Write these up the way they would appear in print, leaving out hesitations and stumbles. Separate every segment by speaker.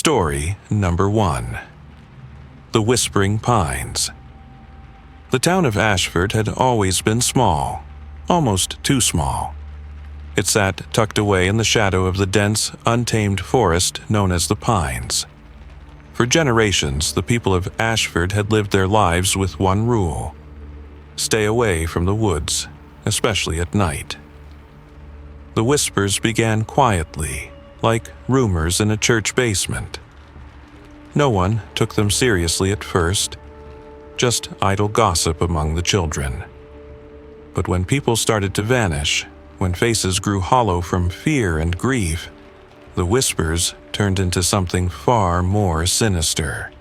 Speaker 1: Story number 1. The Whispering Pines. The town of Ashford had always been small, almost too small. It sat tucked away in the shadow of the dense, untamed forest known as the Pines. For generations, the people of Ashford had lived their lives with one rule: stay away from the woods, especially at night. The whispers began quietly, like rumors in a church basement. No one took them seriously at first, just idle gossip among the children. But when people started to vanish, when faces grew hollow from fear and grief, the whispers turned into something far more sinister.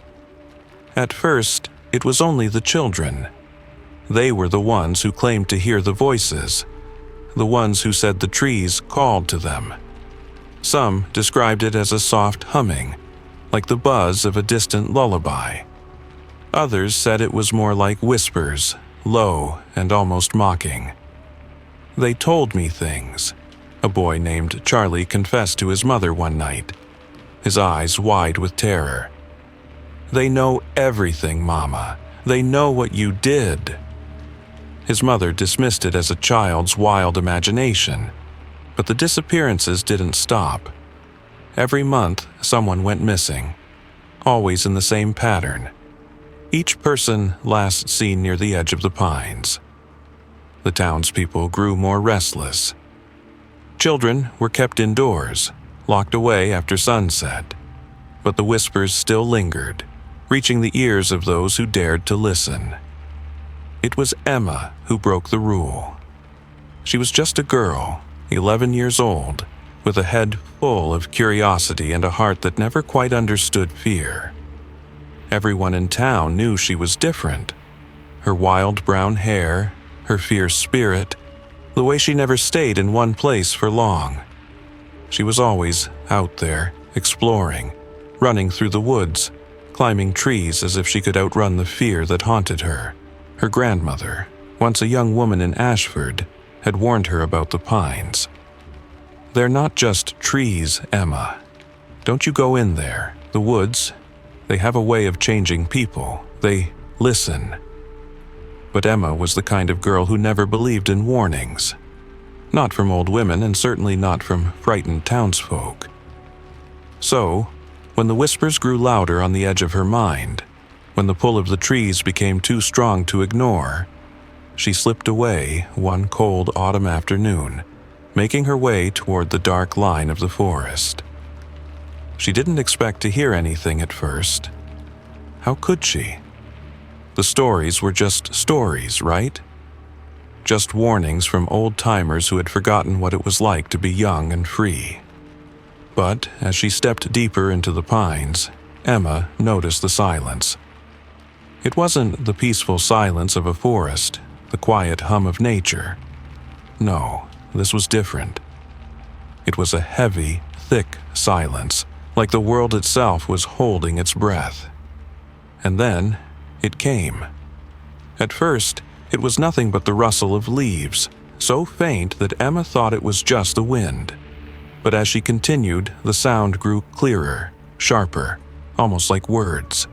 Speaker 1: At first, it was only the children. They were the ones who claimed to hear the voices, the ones who said the trees called to them. Some described it as a soft humming, like the buzz of a distant lullaby. Others said it was more like whispers, low and almost mocking. They told me things. A boy named Charlie confessed to his mother one night, his eyes wide with terror. "They know everything, Mama. They know what you did." His mother dismissed it as a child's wild imagination, but the disappearances didn't stop. Every month, someone went missing, always in the same pattern. Each person last seen near the edge of the pines. The townspeople grew more restless. Children were kept indoors, locked away after sunset, but the whispers still lingered, reaching the ears of those who dared to listen. It was Emma who broke the rule. She was just a girl, 11 years old, with a head full of curiosity and a heart that never quite understood fear. Everyone in town knew she was different. Her wild brown hair, her fierce spirit, the way she never stayed in one place for long. She was always out there, exploring, running through the woods, climbing trees as if she could outrun the fear that haunted her. Her grandmother, once a young woman in Ashford, had warned her about the pines. "They're not just trees, Emma. Don't you go in there. The woods, they have a way of changing people. They listen." But Emma was the kind of girl who never believed in warnings. Not from old women, and certainly not from frightened townsfolk. So, when the whispers grew louder on the edge of her mind, when the pull of the trees became too strong to ignore, she slipped away one cold autumn afternoon, making her way toward the dark line of the forest. She didn't expect to hear anything at first. How could she? The stories were just stories, right? Just warnings from old-timers who had forgotten what it was like to be young and free. But as she stepped deeper into the pines, Emma noticed the silence. It wasn't the peaceful silence of a forest, the quiet hum of nature. No, this was different. It was a heavy, thick silence, like the world itself was holding its breath. And then it came. At first, it was nothing but the rustle of leaves, so faint that Emma thought it was just the wind. But as she continued, the sound grew clearer, sharper, almost like words.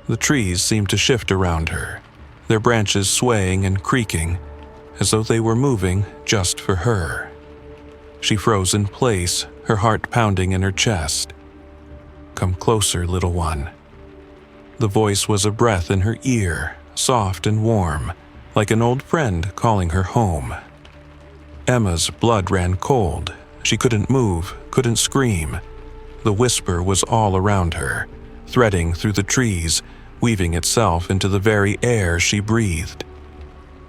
Speaker 1: The trees seemed to shift around her, their branches swaying and creaking, as though they were moving just for her. She froze in place, her heart pounding in her chest. "Come closer, little one." The voice was a breath in her ear, soft and warm, like an old friend calling her home. Emma's blood ran cold. She couldn't move, couldn't scream. The whisper was all around her, threading through the trees, weaving itself into the very air she breathed.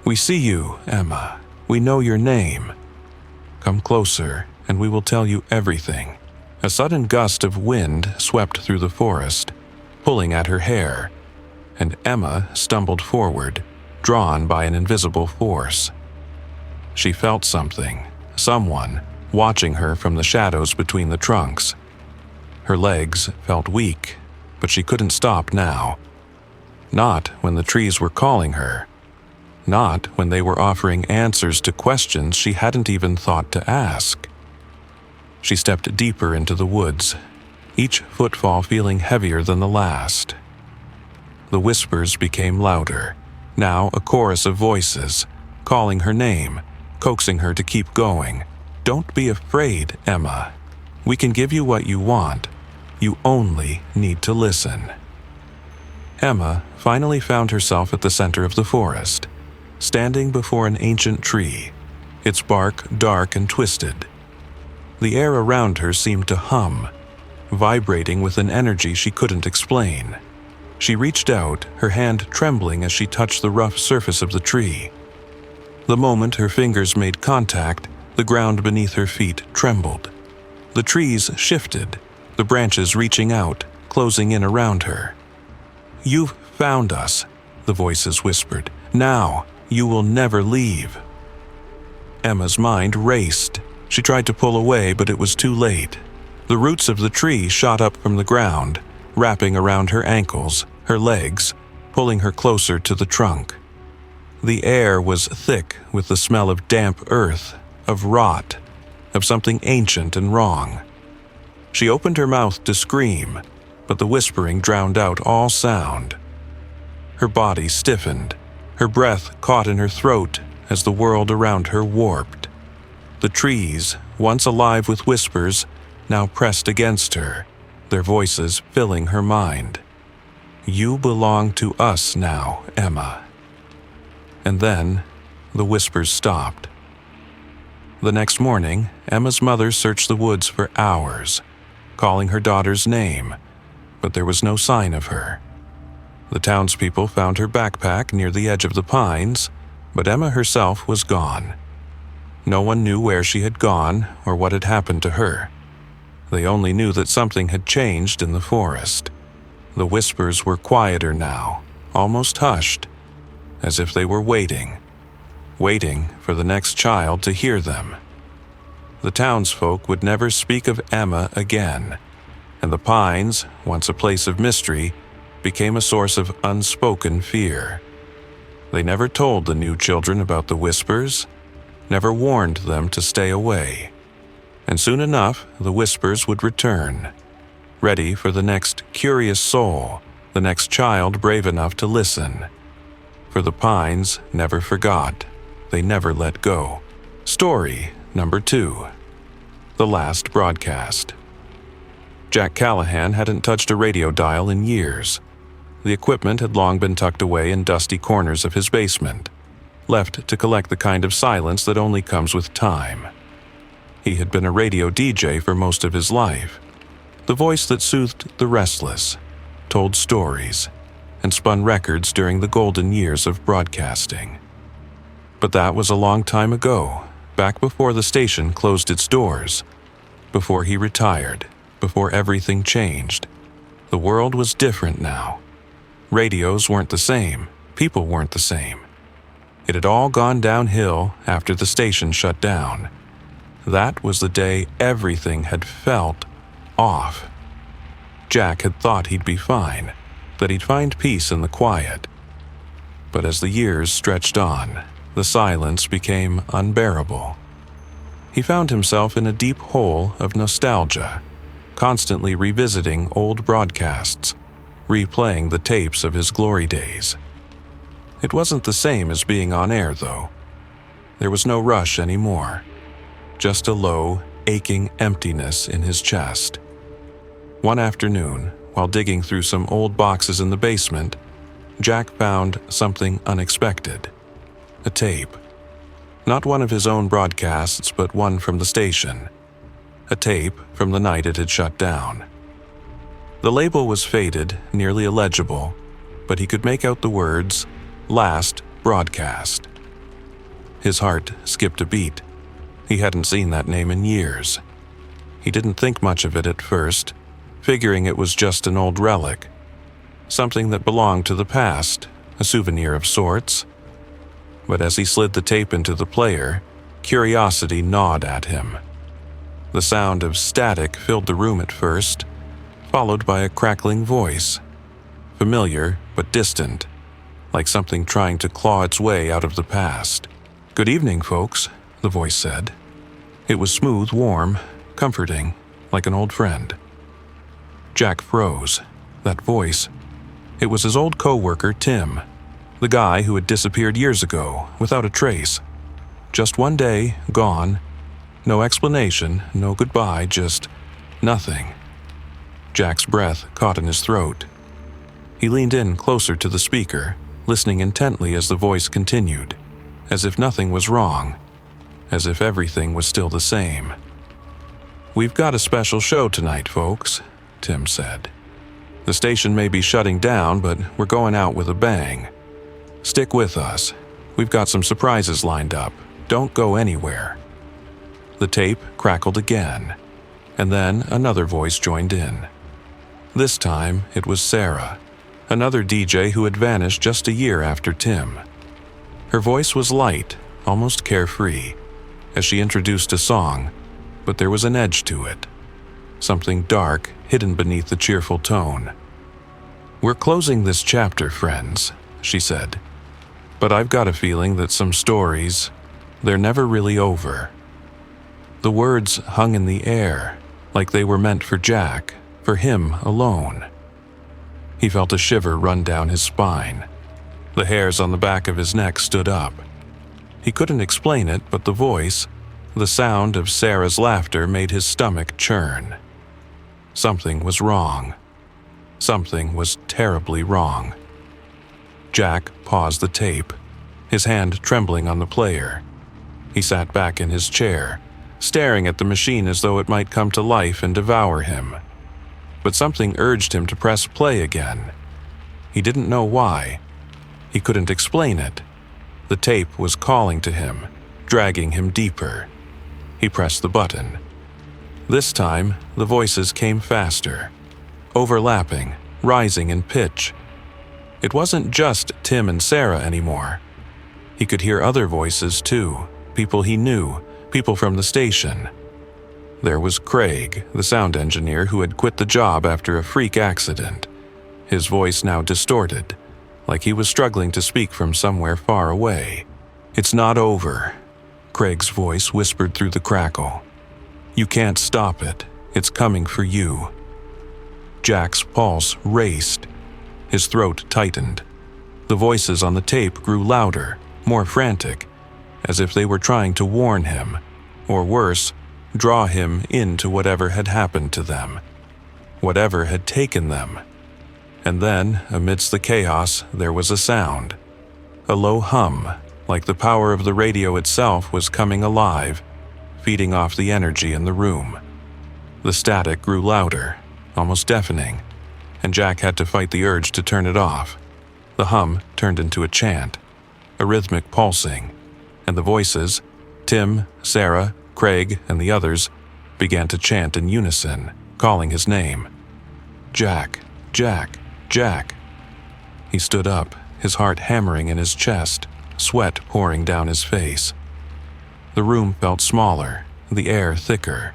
Speaker 1: "We see you, Emma. We know your name. Come closer, and we will tell you everything." A sudden gust of wind swept through the forest, pulling at her hair, and Emma stumbled forward, drawn by an invisible force. She felt something, someone, watching her from the shadows between the trunks. Her legs felt weak, but she couldn't stop now. Not when the trees were calling her. Not when they were offering answers to questions she hadn't even thought to ask. She stepped deeper into the woods. each footfall feeling heavier than the last. The whispers became louder, now a chorus of voices, calling her name, coaxing her to keep going. "Don't be afraid, Emma. We can give you what you want. You only need to listen." Emma finally found herself at the center of the forest, standing before an ancient tree, its bark dark and twisted. The air around her seemed to hum, vibrating with an energy she couldn't explain. She reached out, her hand trembling as she touched the rough surface of the tree. The moment her fingers made contact, the ground beneath her feet trembled. The trees shifted, the branches reaching out, closing in around her. "You've found us," the voices whispered. "Now, you will never leave." Emma's mind raced. She tried to pull away, but it was too late. The roots of the tree shot up from the ground, wrapping around her ankles, her legs, pulling her closer to the trunk. The air was thick with the smell of damp earth, of rot, of something ancient and wrong. She opened her mouth to scream, but the whispering drowned out all sound. Her body stiffened, her breath caught in her throat as the world around her warped. The trees, once alive with whispers, now pressed against her, their voices filling her mind. "You belong to us now, Emma." And then, the whispers stopped. The next morning, Emma's mother searched the woods for hours, calling her daughter's name, but there was no sign of her. The townspeople found her backpack near the edge of the pines, but Emma herself was gone. No one knew where she had gone or what had happened to her. They only knew that something had changed in the forest. The whispers were quieter now, almost hushed, as if they were waiting for the next child to hear them. The townsfolk would never speak of Emma again, and the pines, once a place of mystery, became a source of unspoken fear. They never told the new children about the whispers, never warned them to stay away. And soon enough, the whispers would return, ready for the next curious soul, the next child brave enough to listen. For the pines never forgot. They never let go. Story number 2. The Last Broadcast. Jack Callahan hadn't touched a radio dial in years. The equipment had long been tucked away in dusty corners of his basement, left to collect the kind of silence that only comes with time. He had been a radio DJ for most of his life, the voice that soothed the restless, told stories, and spun records during the golden years of broadcasting. But that was a long time ago, back before the station closed its doors, before he retired, before everything changed. The world was different now. Radios weren't the same, people weren't the same. It had all gone downhill after the station shut down. That was the day everything had felt off. Jack had thought he'd be fine, that he'd find peace in the quiet. But as the years stretched on, the silence became unbearable. He found himself in a deep hole of nostalgia, constantly revisiting old broadcasts, replaying the tapes of his glory days. It wasn't the same as being on air, though. There was no rush anymore, just a low, aching emptiness in his chest. One afternoon, while digging through some old boxes in the basement, Jack found something unexpected. A tape. Not one of his own broadcasts, but one from the station. A tape from the night it had shut down. The label was faded, nearly illegible, but he could make out the words, "Last Broadcast." His heart skipped a beat. He hadn't seen that name in years. He didn't think much of it at first, figuring it was just an old relic, something that belonged to the past, a souvenir of sorts. But as he slid the tape into the player, curiosity gnawed at him. The sound of static filled the room at first, followed by a crackling voice, familiar but distant, like something trying to claw its way out of the past. "Good evening, folks," the voice said. It was smooth, warm, comforting, like an old friend. Jack froze. That voice. It was his old co-worker, Tim. The guy who had disappeared years ago, without a trace. Just one day, gone. No explanation, no goodbye, just nothing. Jack's breath caught in his throat. He leaned in closer to the speaker, listening intently as the voice continued, as if nothing was wrong, as if everything was still the same. "We've got a special show tonight, folks," Tim said. "The station may be shutting down, but we're going out with a bang. Stick with us. We've got some surprises lined up. Don't go anywhere." The tape crackled again, and then another voice joined in. This time, it was Sarah, another DJ who had vanished just a year after Tim. Her voice was light, almost carefree, as she introduced a song, but there was an edge to it. Something dark hidden beneath the cheerful tone. "We're closing this chapter, friends," she said. "But I've got a feeling that some stories, they're never really over." The words hung in the air, like they were meant for Jack, for him alone. He felt a shiver run down his spine. The hairs on the back of his neck stood up. He couldn't explain it, but the voice, the sound of Sarah's laughter made his stomach churn. Something was wrong. Something was terribly wrong. Jack paused the tape, his hand trembling on the player. He sat back in his chair, staring at the machine as though it might come to life and devour him. But something urged him to press play again. He didn't know why. He couldn't explain it. The tape was calling to him, dragging him deeper. He pressed the button. This time, the voices came faster, overlapping, rising in pitch. It wasn't just Tim and Sarah anymore. He could hear other voices too, people he knew, people from the station. There was Craig, the sound engineer who had quit the job after a freak accident, his voice now distorted, like he was struggling to speak from somewhere far away. "It's not over," Craig's voice whispered through the crackle. "You can't stop it. It's coming for you." Jack's pulse raced. His throat tightened. The voices on the tape grew louder, more frantic, as if they were trying to warn him, or worse, draw him into whatever had happened to them, whatever had taken them. And then, amidst the chaos, there was a sound. A low hum, like the power of the radio itself was coming alive, feeding off the energy in the room. The static grew louder, almost deafening, and Jack had to fight the urge to turn it off. The hum turned into a chant, a rhythmic pulsing, and the voices, Tim, Sarah, Craig, and the others, began to chant in unison, calling his name. "Jack, Jack, Jack." He stood up, his heart hammering in his chest, sweat pouring down his face. The room felt smaller, the air thicker.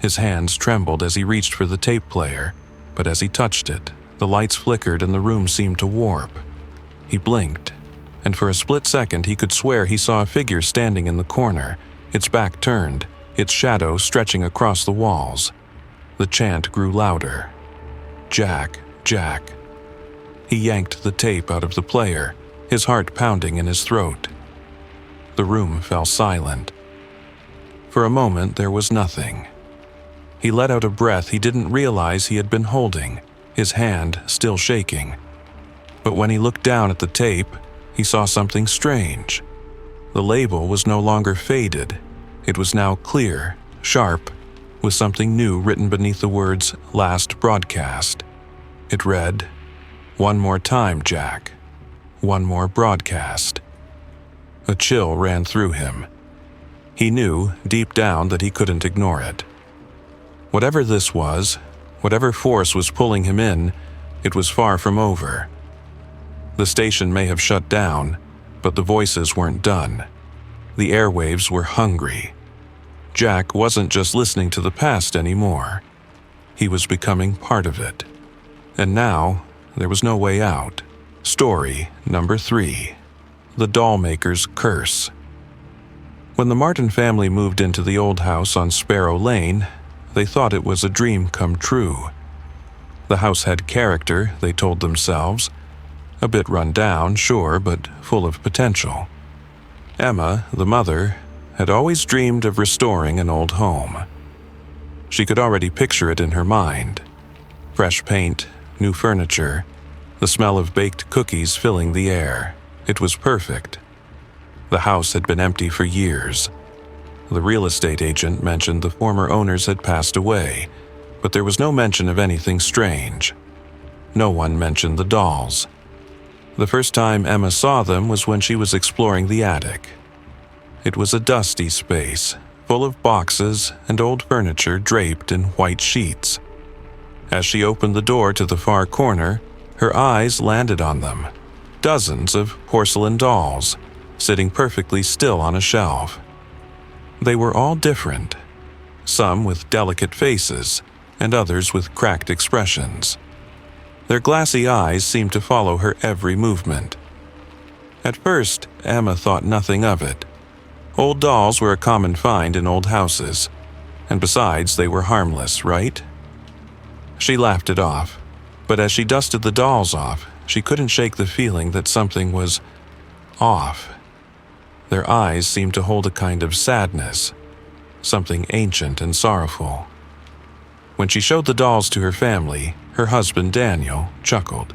Speaker 1: His hands trembled as he reached for the tape player, but as he touched it, the lights flickered and the room seemed to warp. He blinked, and for a split second he could swear he saw a figure standing in the corner, its back turned, its shadow stretching across the walls. The chant grew louder. "Jack, Jack." He yanked the tape out of the player, his heart pounding in his throat. The room fell silent. For a moment there was nothing. He let out a breath he didn't realize he had been holding, his hand still shaking. But when he looked down at the tape, he saw something strange. The label was no longer faded. It was now clear, sharp, with something new written beneath the words "Last Broadcast." It read, "One more time, Jack. One more broadcast." A chill ran through him. He knew, deep down, that he couldn't ignore it. Whatever this was, whatever force was pulling him in, it was far from over. The station may have shut down, but the voices weren't done. The airwaves were hungry. Jack wasn't just listening to the past anymore. He was becoming part of it. And now, there was no way out. Story number 3. The Dollmaker's Curse. When the Martin family moved into the old house on Sparrow Lane, they thought it was a dream come true. The house had character, they told themselves. A bit run down, sure, but full of potential. Emma, the mother, had always dreamed of restoring an old home. She could already picture it in her mind. Fresh paint, new furniture, the smell of baked cookies filling the air. It was perfect. The house had been empty for years. The real estate agent mentioned the former owners had passed away, but there was no mention of anything strange. No one mentioned the dolls. The first time Emma saw them was when she was exploring the attic. It was a dusty space, full of boxes and old furniture draped in white sheets. As she opened the door to the far corner, her eyes landed on them. Dozens of porcelain dolls, sitting perfectly still on a shelf. They were all different, some with delicate faces and others with cracked expressions. Their glassy eyes seemed to follow her every movement. At first, Emma thought nothing of it. Old dolls were a common find in old houses, and besides, they were harmless, right? She laughed it off, but as she dusted the dolls off, she couldn't shake the feeling that something was off. Their eyes seemed to hold a kind of sadness, something ancient and sorrowful. When she showed the dolls to her family, her husband Daniel chuckled.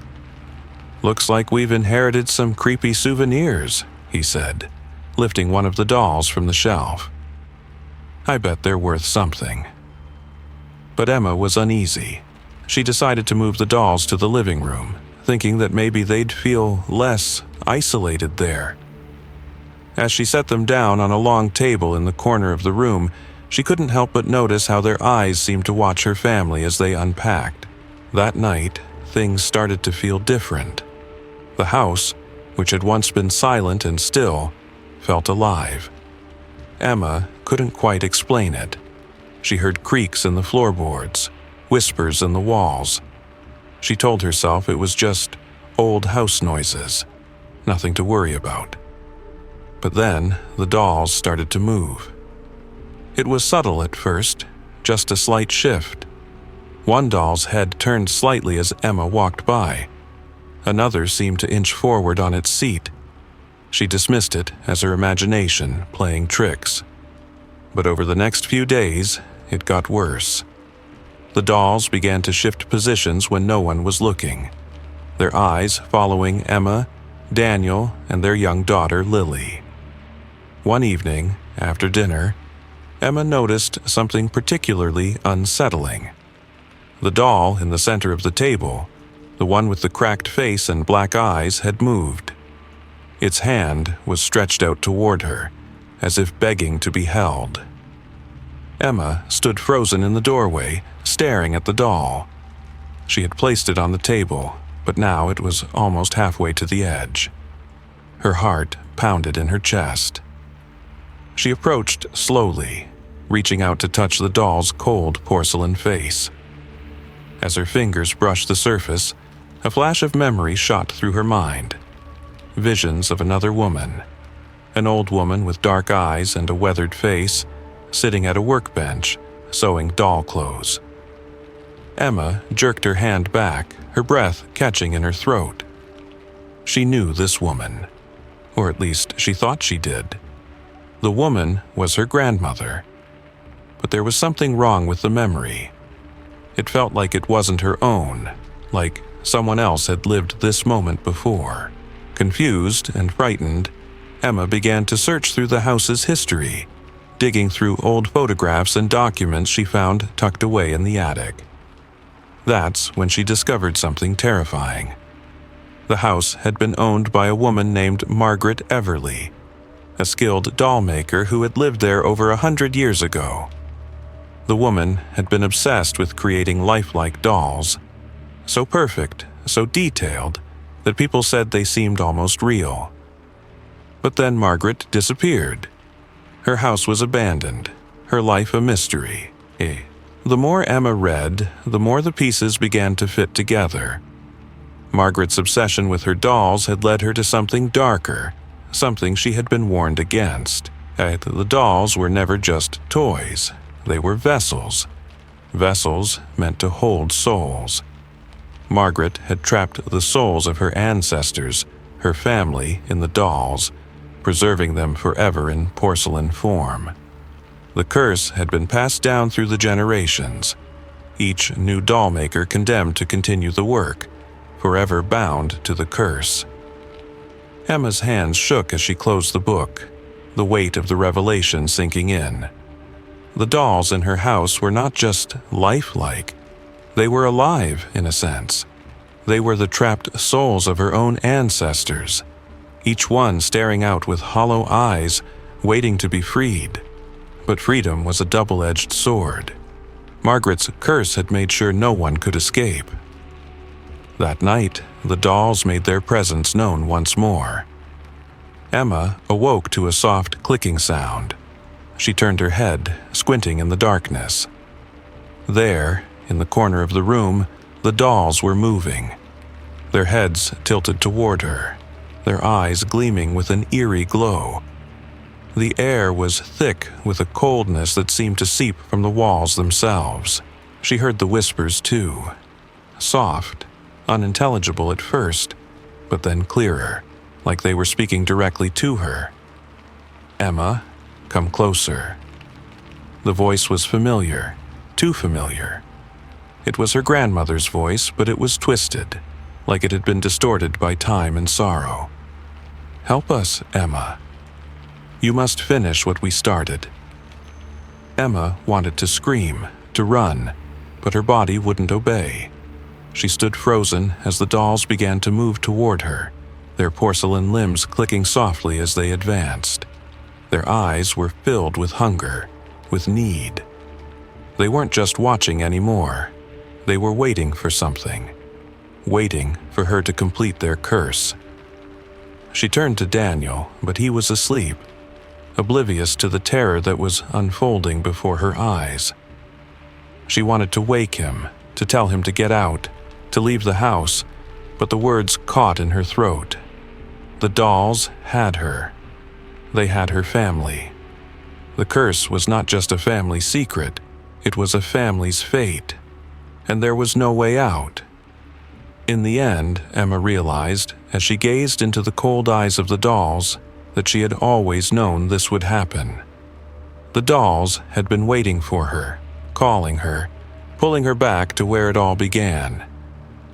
Speaker 1: "Looks like we've inherited some creepy souvenirs," he said, lifting one of the dolls from the shelf. "I bet they're worth something." But Emma was uneasy. She decided to move the dolls to the living room, thinking that maybe they'd feel less isolated there. As she set them down on a long table in the corner of the room, she couldn't help but notice how their eyes seemed to watch her family as they unpacked. That night, things started to feel different. The house, which had once been silent and still, felt alive. Emma couldn't quite explain it. She heard creaks in the floorboards, whispers in the walls. She told herself it was just old house noises, nothing to worry about. But then the dolls started to move. It was subtle at first, just a slight shift. One doll's head turned slightly as Emma walked by. Another seemed to inch forward on its seat. She dismissed it as her imagination playing tricks. But over the next few days, it got worse. The dolls began to shift positions when no one was looking, their eyes following Emma, Daniel, and their young daughter Lily. One evening, after dinner, Emma noticed something particularly unsettling. The doll in the center of the table, the one with the cracked face and black eyes, had moved. Its hand was stretched out toward her, as if begging to be held. Emma stood frozen in the doorway, staring at the doll. She had placed it on the table, but now it was almost halfway to the edge. Her heart pounded in her chest. She approached slowly, reaching out to touch the doll's cold porcelain face. As her fingers brushed the surface, a flash of memory shot through her mind. Visions of another woman, an old woman with dark eyes and a weathered face, sitting at a workbench, sewing doll clothes. Emma jerked her hand back, her breath catching in her throat. She knew this woman, or at least she thought she did. The woman was her grandmother. But there was something wrong with the memory. It felt like it wasn't her own, like someone else had lived this moment before. Confused and frightened, Emma began to search through the house's history, digging through old photographs and documents she found tucked away in the attic. That's when she discovered something terrifying. The house had been owned by a woman named Margaret Everly, a skilled doll maker who had lived there over 100 years ago. The woman had been obsessed with creating lifelike dolls, so perfect, so detailed, that people said they seemed almost real. But then Margaret disappeared. Her house was abandoned, her life a mystery. The more Emma read, the more the pieces began to fit together. Margaret's obsession with her dolls had led her to something darker, something she had been warned against. The dolls were never just toys. They were vessels. Vessels meant to hold souls. Margaret had trapped the souls of her ancestors, her family, in the dolls, preserving them forever in porcelain form. The curse had been passed down through the generations, each new doll maker condemned to continue the work, forever bound to the curse. Emma's hands shook as she closed the book, the weight of the revelation sinking in. The dolls in her house were not just lifelike, they were alive in a sense. They were the trapped souls of her own ancestors, each one staring out with hollow eyes, waiting to be freed. But freedom was a double-edged sword. Margaret's curse had made sure no one could escape. That night, the dolls made their presence known once more. Emma awoke to a soft clicking sound. She turned her head, squinting in the darkness. There, in the corner of the room, the dolls were moving, their heads tilted toward her, their eyes gleaming with an eerie glow. The air was thick with a coldness that seemed to seep from the walls themselves. She heard the whispers too, soft, unintelligible at first, but then clearer, like they were speaking directly to her. "Emma, come closer." The voice was familiar, too familiar. It was her grandmother's voice, but it was twisted, like it had been distorted by time and sorrow. "Help us, Emma. You must finish what we started." Emma wanted to scream, to run, but her body wouldn't obey. She stood frozen as the dolls began to move toward her, their porcelain limbs clicking softly as they advanced. Their eyes were filled with hunger, with need. They weren't just watching anymore. They were waiting for something, waiting for her to complete their curse. She turned to Daniel, but he was asleep, oblivious to the terror that was unfolding before her eyes. She wanted to wake him, to tell him to get out, to leave the house, but the words caught in her throat. The dolls had her. They had her family. The curse was not just a family secret, it was a family's fate, and there was no way out. In the end, Emma realized, as she gazed into the cold eyes of the dolls, that she had always known this would happen. The dolls had been waiting for her, calling her, pulling her back to where it all began.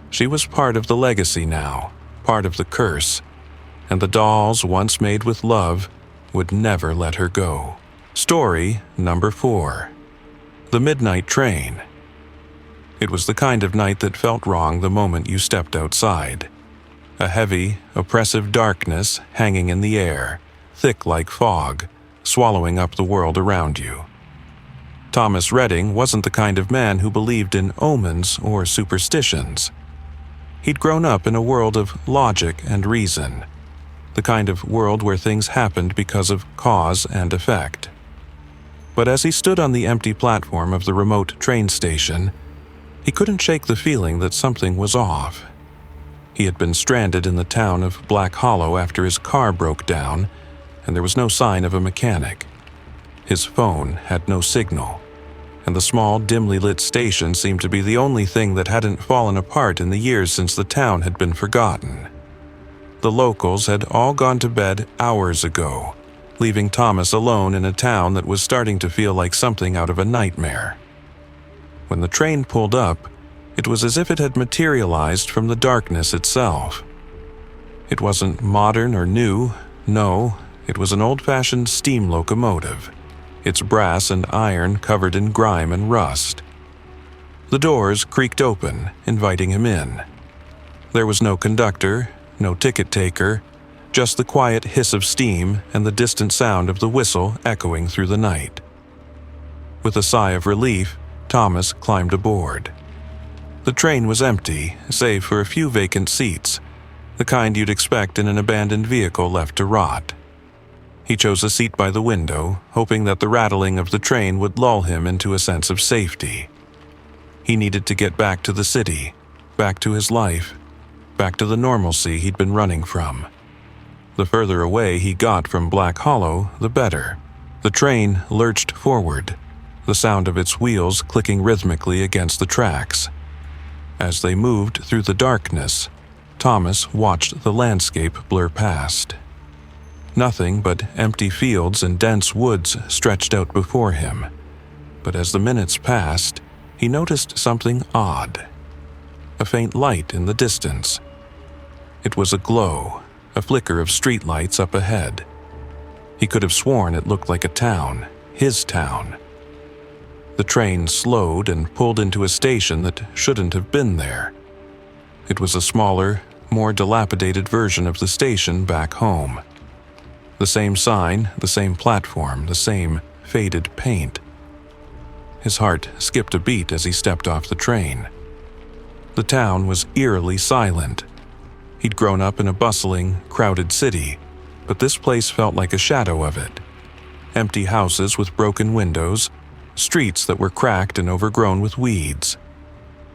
Speaker 1: She was part of the legacy now, part of the curse, and the dolls, once made with love, would never let her go. Story number 4. The Midnight Train. It was the kind of night that felt wrong the moment you stepped outside. A heavy, oppressive darkness hanging in the air, thick like fog, swallowing up the world around you. Thomas Redding wasn't the kind of man who believed in omens or superstitions. He'd grown up in a world of logic and reason, the kind of world where things happened because of cause and effect. But as he stood on the empty platform of the remote train station, he couldn't shake the feeling that something was off. He had been stranded in the town of Black Hollow after his car broke down, and there was no sign of a mechanic. His phone had no signal, and the small, dimly lit station seemed to be the only thing that hadn't fallen apart in the years since the town had been forgotten. The locals had all gone to bed hours ago, leaving Thomas alone in a town that was starting to feel like something out of a nightmare. When the train pulled up, it was as if it had materialized from the darkness itself. It wasn't modern or new, no, it was an old-fashioned steam locomotive, its brass and iron covered in grime and rust. The doors creaked open, inviting him in. There was no conductor, no ticket taker, just the quiet hiss of steam and the distant sound of the whistle echoing through the night. With a sigh of relief, Thomas climbed aboard. The train was empty, save for a few vacant seats, the kind you'd expect in an abandoned vehicle left to rot. He chose a seat by the window, hoping that the rattling of the train would lull him into a sense of safety. He needed to get back to the city, back to his life, back to the normalcy he'd been running from. The further away he got from Black Hollow, the better. The train lurched forward, the sound of its wheels clicking rhythmically against the tracks. As they moved through the darkness, Thomas watched the landscape blur past. Nothing but empty fields and dense woods stretched out before him. But as the minutes passed, he noticed something odd. A faint light in the distance. It was a glow, a flicker of streetlights up ahead. He could have sworn it looked like a town, his town. The train slowed and pulled into a station that shouldn't have been there. It was a smaller, more dilapidated version of the station back home. The same sign, the same platform, the same faded paint. His heart skipped a beat as he stepped off the train. The town was eerily silent. He'd grown up in a bustling, crowded city, but this place felt like a shadow of it. Empty houses with broken windows, streets that were cracked and overgrown with weeds.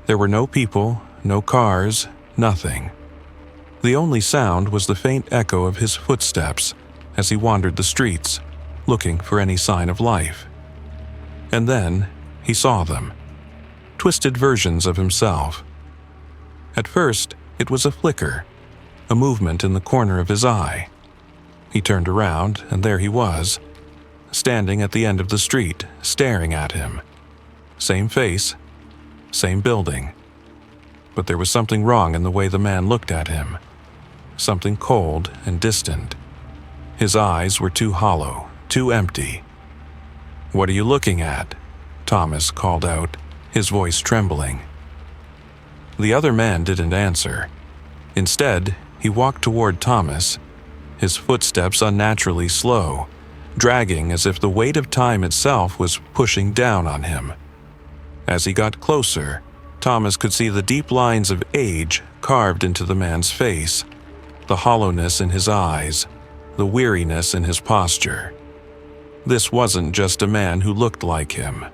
Speaker 1: There were no people, no cars, nothing. The only sound was the faint echo of his footsteps as he wandered the streets, looking for any sign of life. And then he saw them. Twisted versions of himself. At first, it was a flicker, a movement in the corner of his eye. He turned around, and there he was, standing at the end of the street, staring at him. Same face, same building. But there was something wrong in the way the man looked at him. Something cold and distant. His eyes were too hollow, too empty. "What are you looking at?" Thomas called out, his voice trembling. The other man didn't answer. Instead, he walked toward Thomas, his footsteps unnaturally slow, dragging as if the weight of time itself was pushing down on him. As he got closer, Thomas could see the deep lines of age carved into the man's face, the hollowness in his eyes, the weariness in his posture. This wasn't just a man who looked like him.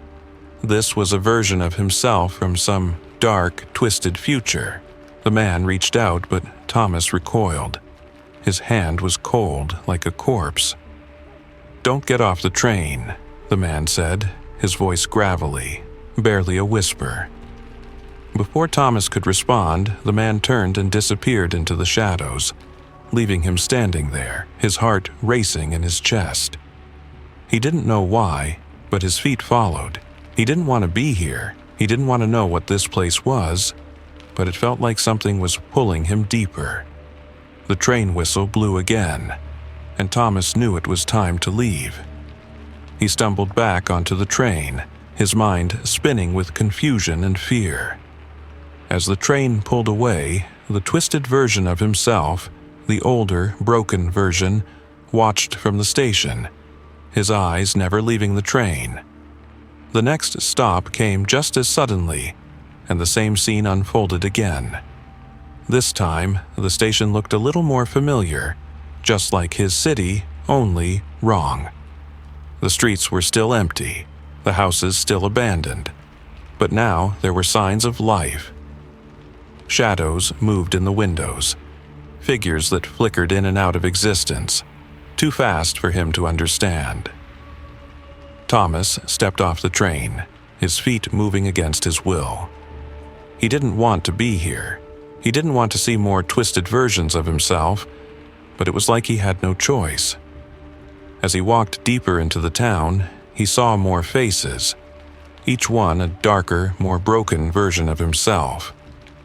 Speaker 1: This was a version of himself from some dark, twisted future. The man reached out, but Thomas recoiled. His hand was cold, like a corpse. "Don't get off the train," the man said, his voice gravelly, barely a whisper. Before Thomas could respond, the man turned and disappeared into the shadows, leaving him standing there, his heart racing in his chest. He didn't know why, but his feet followed. He didn't want to be here. He didn't want to know what this place was, but it felt like something was pulling him deeper. The train whistle blew again, and Thomas knew it was time to leave. He stumbled back onto the train, his mind spinning with confusion and fear. As the train pulled away, the twisted version of himself, the older, broken version, watched from the station, his eyes never leaving the train. The next stop came just as suddenly, and the same scene unfolded again. This time, the station looked a little more familiar, just like his city, only wrong. The streets were still empty, the houses still abandoned, but now there were signs of life. Shadows moved in the windows, figures that flickered in and out of existence, too fast for him to understand. Thomas stepped off the train, his feet moving against his will. He didn't want to be here. He didn't want to see more twisted versions of himself, but it was like he had no choice. As he walked deeper into the town, he saw more faces, each one a darker, more broken version of himself,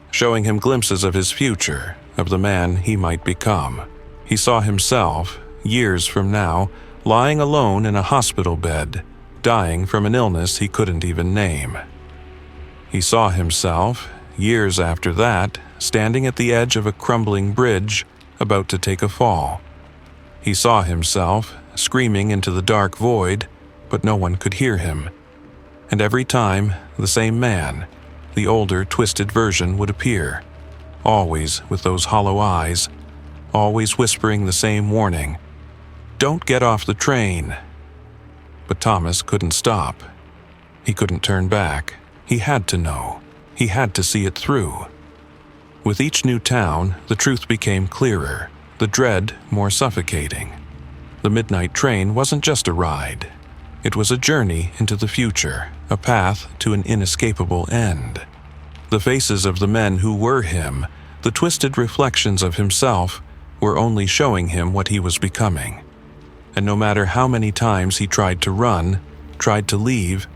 Speaker 1: showing him glimpses of his future, of the man he might become. He saw himself, years from now, lying alone in a hospital bed, dying from an illness he couldn't even name. He saw himself, years after that, standing at the edge of a crumbling bridge, about to take a fall. He saw himself, screaming into the dark void, but no one could hear him. And every time, the same man, the older, twisted version, would appear, always with those hollow eyes, always whispering the same warning, "Don't get off the train." But Thomas couldn't stop. He couldn't turn back. He had to know. He had to see it through. With each new town, the truth became clearer, the dread more suffocating. The midnight train wasn't just a ride. It was a journey into the future, a path to an inescapable end. The faces of the men who were him, the twisted reflections of himself, were only showing him what he was becoming. And no matter how many times he tried to run, tried to leave,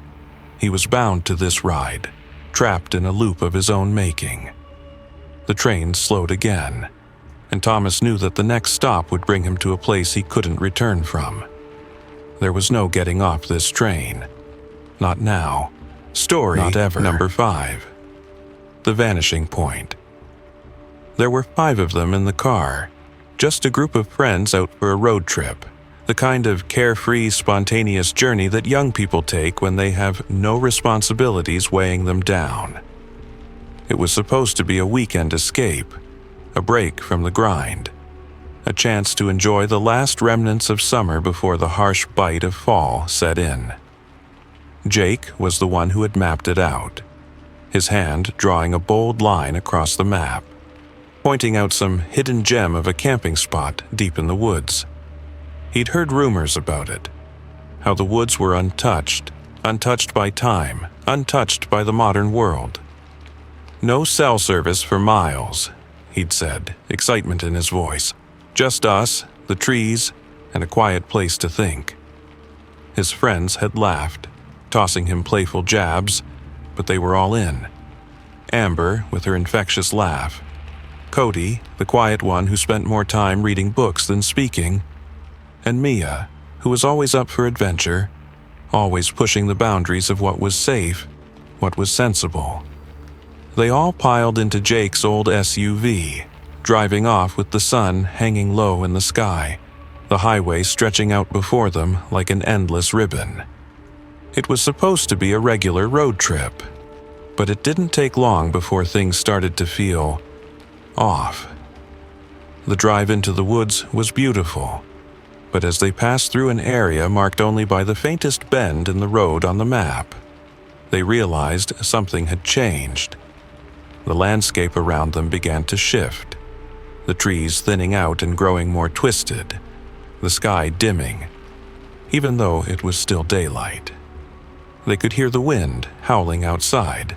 Speaker 1: he was bound to this ride, trapped in a loop of his own making. The train slowed again, and Thomas knew that the next stop would bring him to a place he couldn't return from. There was no getting off this train. Not now. Story not ever. Number 5. The Vanishing Point. There were 5 of them in the car, just a group of friends out for a road trip, the kind of carefree, spontaneous journey that young people take when they have no responsibilities weighing them down. It was supposed to be a weekend escape, a break from the grind, a chance to enjoy the last remnants of summer before the harsh bite of fall set in. Jake was the one who had mapped it out, his hand drawing a bold line across the map, pointing out some hidden gem of a camping spot deep in the woods. He'd heard rumors about it, how the woods were untouched by time, untouched by the modern world. No cell service for miles, he'd said, excitement in his voice. Just us, the trees, and a quiet place to think. His friends had laughed, tossing him playful jabs, but they were all in. Amber, with her infectious laugh. Cody, the quiet one who spent more time reading books than speaking. And Mia, who was always up for adventure, always pushing the boundaries of what was safe, what was sensible. They all piled into Jake's old SUV, driving off with the sun hanging low in the sky, the highway stretching out before them like an endless ribbon. It was supposed to be a regular road trip, but it didn't take long before things started to feel off. The drive into the woods was beautiful, but as they passed through an area marked only by the faintest bend in the road on the map, they realized something had changed. The landscape around them began to shift, the trees thinning out and growing more twisted, the sky dimming, even though it was still daylight. They could hear the wind howling outside,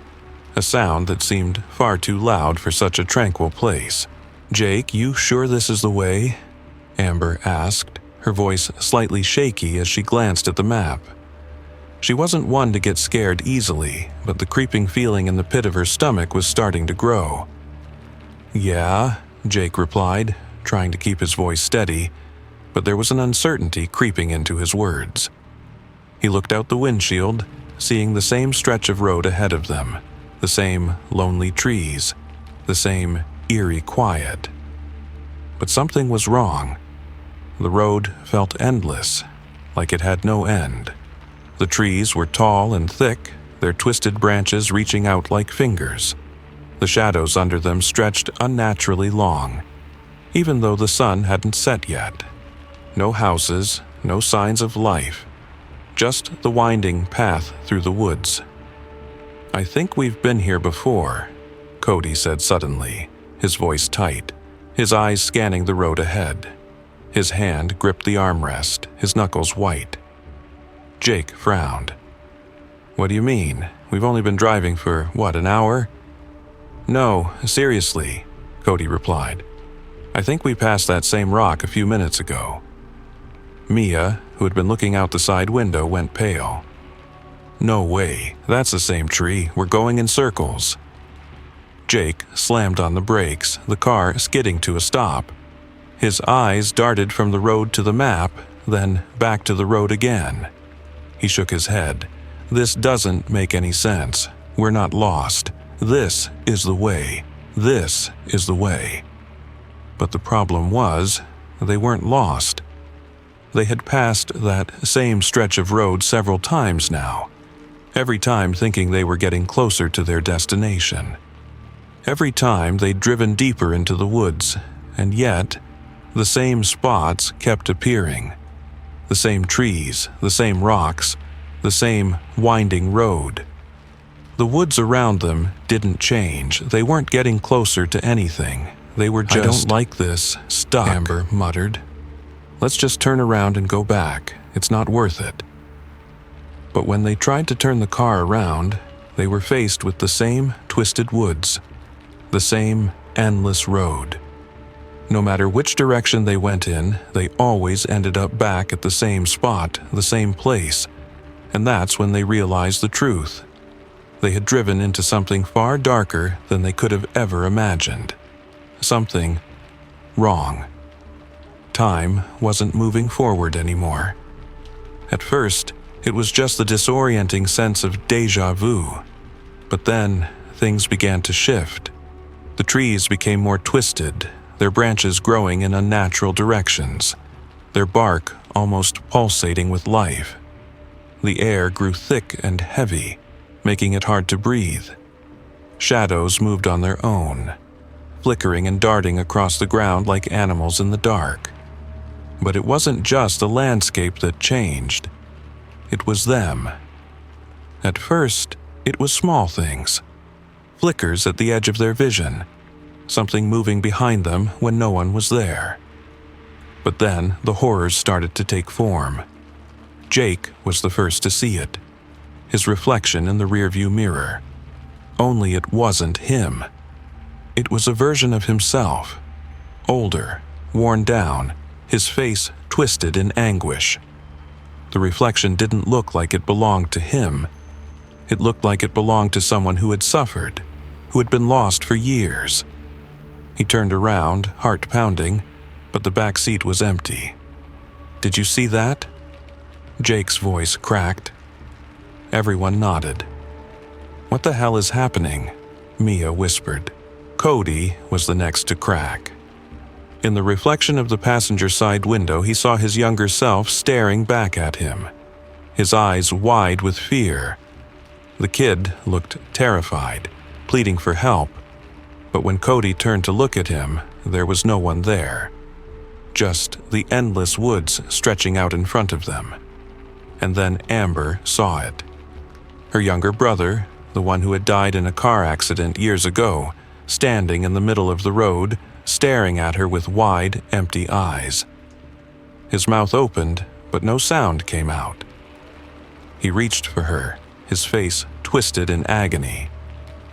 Speaker 1: a sound that seemed far too loud for such a tranquil place. "Jake, you sure this is the way?" Amber asked, her voice slightly shaky as she glanced at the map. She wasn't one to get scared easily, but the creeping feeling in the pit of her stomach was starting to grow. "Yeah," Jake replied, trying to keep his voice steady, but there was an uncertainty creeping into his words. He looked out the windshield, seeing the same stretch of road ahead of them, the same lonely trees, the same eerie quiet. But something was wrong. The road felt endless, like it had no end. The trees were tall and thick, their twisted branches reaching out like fingers. The shadows under them stretched unnaturally long, even though the sun hadn't set yet. No houses, no signs of life, just the winding path through the woods. "I think we've been here before," Cody said suddenly, his voice tight, his eyes scanning the road ahead. His hand gripped the armrest, his knuckles white. Jake frowned. "What do you mean? We've only been driving for, an hour?" "No, seriously," Cody replied. "I think we passed that same rock a few minutes ago." Mia, who had been looking out the side window, went pale. "No way, that's the same tree. We're going in circles." Jake slammed on the brakes, the car skidding to a stop. His eyes darted from the road to the map, then back to the road again. He shook his head. "This doesn't make any sense. We're not lost. This is the way. This is the way." But the problem was, they weren't lost. They had passed that same stretch of road several times now, every time thinking they were getting closer to their destination. Every time they'd driven deeper into the woods, and yet the same spots kept appearing. The same trees, the same rocks, the same winding road. The woods around them didn't change. They weren't getting closer to anything. They were just... "I don't like this. Stuck," Amber muttered. "Let's just turn around and go back. It's not worth it." But when they tried to turn the car around, they were faced with the same twisted woods, the same endless road. No matter which direction they went in, they always ended up back at the same spot, the same place, and that's when they realized the truth. They had driven into something far darker than they could have ever imagined. Something wrong. Time wasn't moving forward anymore. At first, it was just the disorienting sense of déjà vu. But then, things began to shift. The trees became more twisted, their branches growing in unnatural directions, their bark almost pulsating with life. The air grew thick and heavy, making it hard to breathe. Shadows moved on their own, flickering and darting across the ground like animals in the dark. But it wasn't just the landscape that changed. It was them. At first, it was small things. Flickers at the edge of their vision, something moving behind them when no one was there. But then the horrors started to take form. Jake was the first to see it, his reflection in the rearview mirror. Only it wasn't him. It was a version of himself, older, worn down, his face twisted in anguish. The reflection didn't look like it belonged to him. It looked like it belonged to someone who had suffered, who had been lost for years. He turned around, heart pounding, but the back seat was empty. "Did you see that?" Jake's voice cracked. Everyone nodded. "What the hell is happening?" Mia whispered. Cody was the next to crack. In the reflection of the passenger side window, he saw his younger self staring back at him, his eyes wide with fear. The kid looked terrified, pleading for help, but when Cody turned to look at him, there was no one there. Just the endless woods stretching out in front of them. And then Amber saw it. Her younger brother, the one who had died in a car accident years ago, standing in the middle of the road, staring at her with wide, empty eyes. His mouth opened, but no sound came out. He reached for her, his face twisted in agony.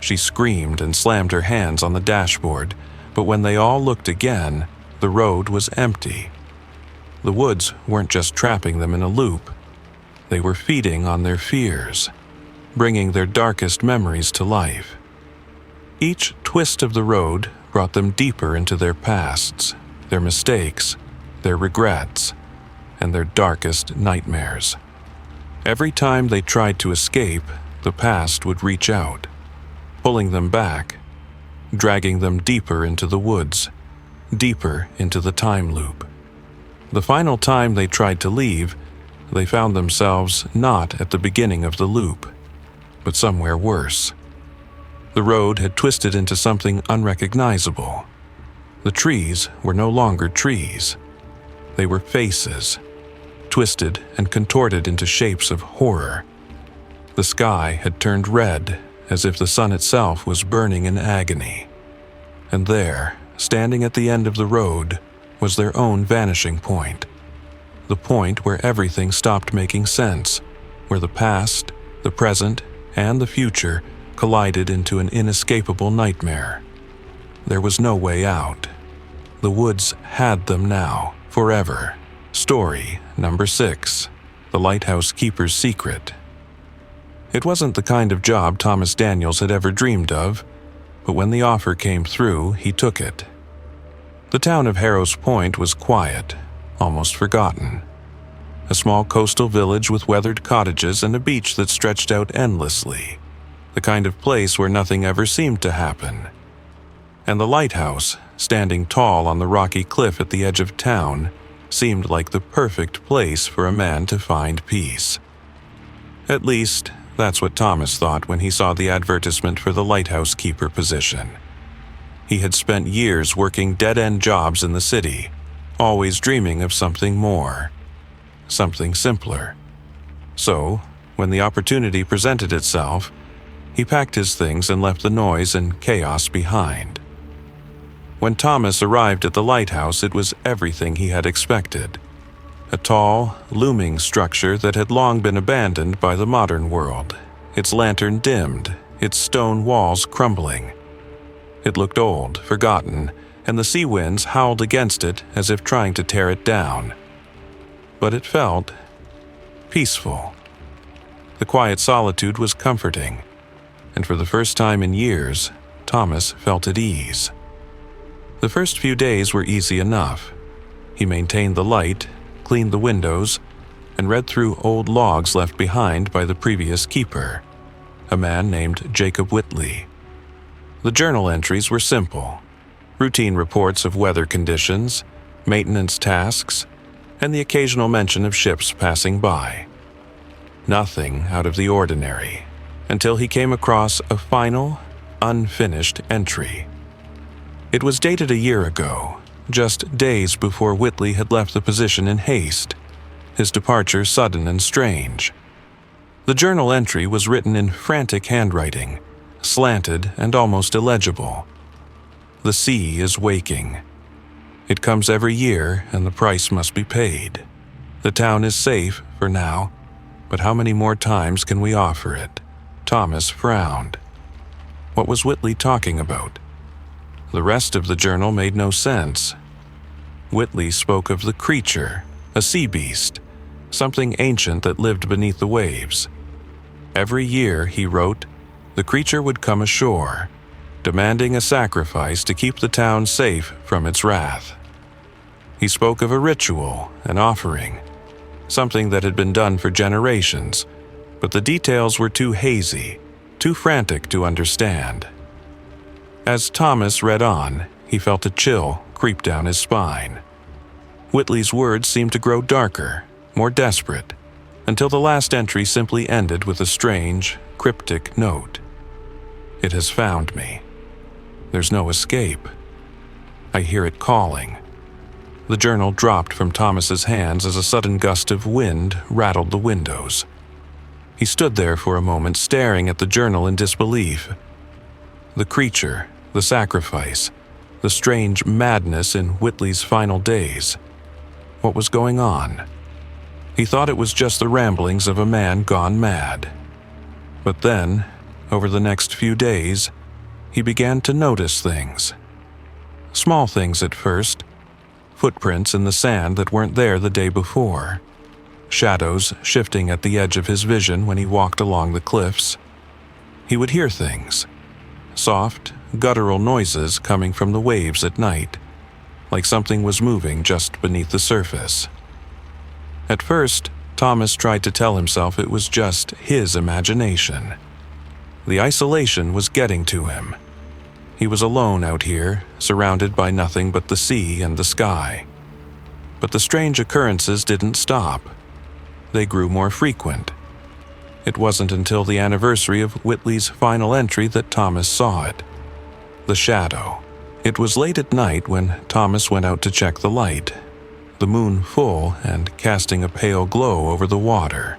Speaker 1: She screamed and slammed her hands on the dashboard, but when they all looked again, the road was empty. The woods weren't just trapping them in a loop. They were feeding on their fears, bringing their darkest memories to life. Each twist of the road brought them deeper into their pasts, their mistakes, their regrets, and their darkest nightmares. Every time they tried to escape, the past would reach out, pulling them back, dragging them deeper into the woods, deeper into the time loop. The final time they tried to leave, they found themselves not at the beginning of the loop, but somewhere worse. The road had twisted into something unrecognizable. The trees were no longer trees. They were faces, twisted and contorted into shapes of horror. The sky had turned red, as if the sun itself was burning in agony. And there, standing at the end of the road, was their own vanishing point. The point where everything stopped making sense, where the past, the present, and the future collided into an inescapable nightmare. There was no way out. The woods had them now, forever. Story number 6, The Lighthouse Keeper's Secret. It wasn't the kind of job Thomas Daniels had ever dreamed of, but when the offer came through, he took it. The town of Harrow's Point was quiet, almost forgotten. A small coastal village with weathered cottages and a beach that stretched out endlessly. The kind of place where nothing ever seemed to happen. And the lighthouse, standing tall on the rocky cliff at the edge of town, seemed like the perfect place for a man to find peace. At least, that's what Thomas thought when he saw the advertisement for the lighthouse keeper position. He had spent years working dead-end jobs in the city, always dreaming of something more, something simpler. So, when the opportunity presented itself, he packed his things and left the noise and chaos behind. When Thomas arrived at the lighthouse, it was everything he had expected. A tall, looming structure that had long been abandoned by the modern world, its lantern dimmed, its stone walls crumbling. It looked old, forgotten, and the sea winds howled against it as if trying to tear it down. But it felt peaceful. The quiet solitude was comforting, and for the first time in years, Thomas felt at ease. The first few days were easy enough. He maintained the light, cleaned the windows, and read through old logs left behind by the previous keeper, a man named Jacob Whitley. The journal entries were simple: routine reports of weather conditions, maintenance tasks, and the occasional mention of ships passing by. Nothing out of the ordinary, until he came across a final, unfinished entry. It was dated a year ago, just days before Whitley had left the position in haste, his departure sudden and strange. The journal entry was written in frantic handwriting, slanted and almost illegible. The sea is waking. It comes every year, and the price must be paid. The town is safe for now, but how many more times can we offer it? Thomas frowned. What was Whitley talking about? The rest of the journal made no sense. Whitley spoke of the creature, a sea beast, something ancient that lived beneath the waves. Every year, he wrote, the creature would come ashore, demanding a sacrifice to keep the town safe from its wrath. He spoke of a ritual, an offering, something that had been done for generations, but the details were too hazy, too frantic to understand. As Thomas read on, he felt a chill creep down his spine. Whitley's words seemed to grow darker, more desperate, until the last entry simply ended with a strange, cryptic note. It has found me. There's no escape. I hear it calling. The journal dropped from Thomas's hands as a sudden gust of wind rattled the windows. He stood there for a moment, staring at the journal in disbelief. The creature, the sacrifice, the strange madness in Whitley's final days. What was going on? He thought it was just the ramblings of a man gone mad. But then, over the next few days, he began to notice things. Small things at first. Footprints in the sand that weren't there the day before. Shadows shifting at the edge of his vision when he walked along the cliffs. He would hear things. Soft, guttural noises coming from the waves at night, like something was moving just beneath the surface. At first, Thomas tried to tell himself it was just his imagination. The isolation was getting to him. He was alone out here, surrounded by nothing but the sea and the sky. But the strange occurrences didn't stop. They grew more frequent. It wasn't until the anniversary of Whitley's final entry that Thomas saw it. The shadow. It was late at night when Thomas went out to check the light, the moon full and casting a pale glow over the water.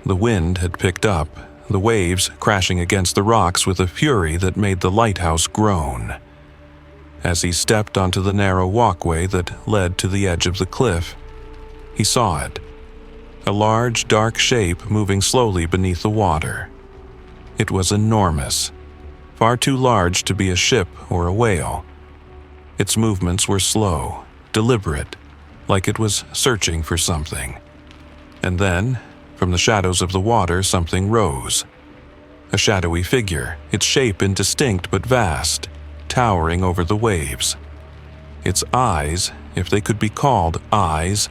Speaker 1: The wind had picked up, the waves crashing against the rocks with a fury that made the lighthouse groan. As he stepped onto the narrow walkway that led to the edge of the cliff, he saw it. A large, dark shape moving slowly beneath the water. It was enormous, far too large to be a ship or a whale. Its movements were slow, deliberate, like it was searching for something. And then, from the shadows of the water, something rose. A shadowy figure, its shape indistinct but vast, towering over the waves. Its eyes, if they could be called eyes,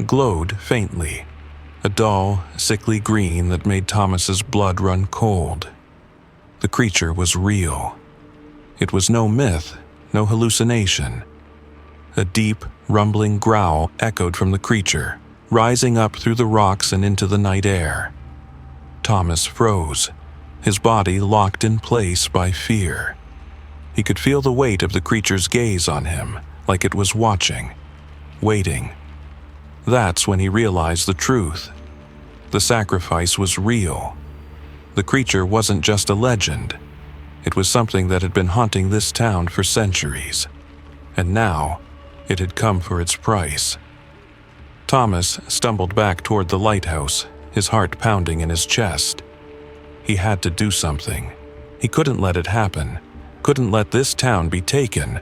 Speaker 1: glowed faintly, a dull, sickly green that made Thomas's blood run cold. The creature was real. It was no myth, no hallucination. A deep, rumbling growl echoed from the creature, rising up through the rocks and into the night air. Thomas froze, his body locked in place by fear. He could feel the weight of the creature's gaze on him, like it was watching, waiting. That's when he realized the truth. The sacrifice was real. The creature wasn't just a legend. It was something that had been haunting this town for centuries. And now, it had come for its price. Thomas stumbled back toward the lighthouse, his heart pounding in his chest. He had to do something. He couldn't let it happen, couldn't let this town be taken.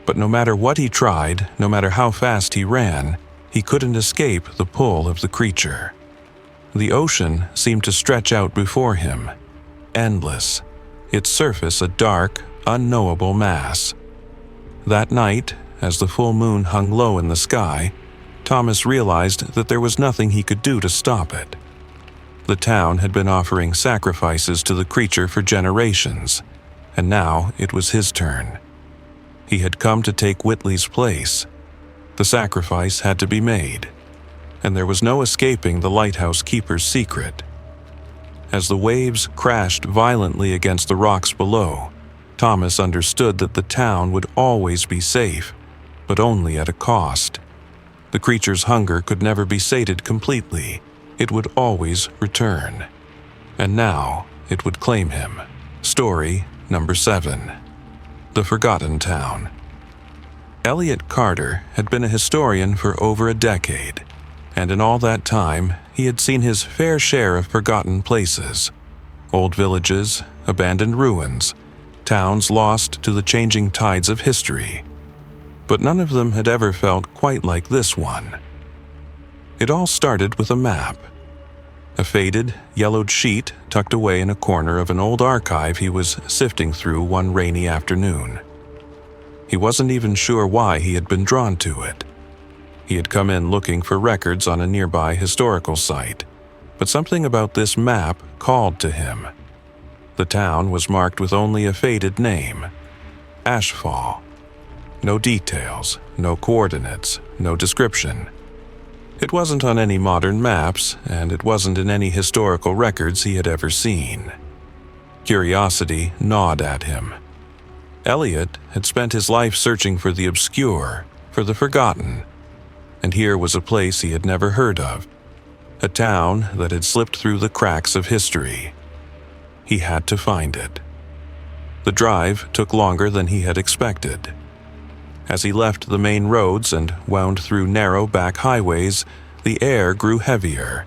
Speaker 1: But no matter what he tried, no matter how fast he ran, he couldn't escape the pull of the creature. The ocean seemed to stretch out before him, endless, its surface a dark, unknowable mass. That night, as the full moon hung low in the sky, Thomas realized that there was nothing he could do to stop it. The town had been offering sacrifices to the creature for generations, and now it was his turn. He had come to take Whitley's place. The sacrifice had to be made, and there was no escaping the lighthouse keeper's secret. As the waves crashed violently against the rocks below, Thomas understood that the town would always be safe, but only at a cost. The creature's hunger could never be sated completely. It would always return. And now it would claim him. Story number 7. The Forgotten Town. Elliot Carter had been a historian for over a decade, and in all that time, he had seen his fair share of forgotten places. Old villages, abandoned ruins, towns lost to the changing tides of history. But none of them had ever felt quite like this one. It all started with a map. A faded, yellowed sheet tucked away in a corner of an old archive he was sifting through one rainy afternoon. He wasn't even sure why he had been drawn to it. He had come in looking for records on a nearby historical site, but something about this map called to him. The town was marked with only a faded name, Ashfall. No details, no coordinates, no description. It wasn't on any modern maps, and it wasn't in any historical records he had ever seen. Curiosity gnawed at him. Elliot had spent his life searching for the obscure, for the forgotten, and here was a place he had never heard of, a town that had slipped through the cracks of history. He had to find it. The drive took longer than he had expected. As he left the main roads and wound through narrow back highways, the air grew heavier.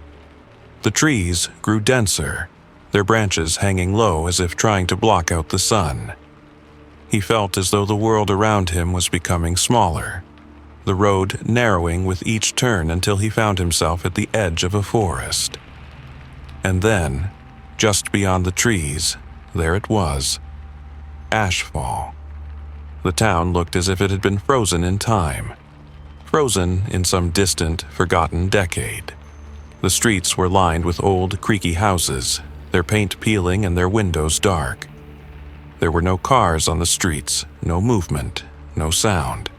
Speaker 1: The trees grew denser, their branches hanging low as if trying to block out the sun. He felt as though the world around him was becoming smaller, the road narrowing with each turn until he found himself at the edge of a forest. And then, just beyond the trees, there it was, Ashfall. The town looked as if it had been frozen in time, frozen in some distant, forgotten decade. The streets were lined with old, creaky houses, their paint peeling and their windows dark. There were no cars on the streets, no movement, no sound.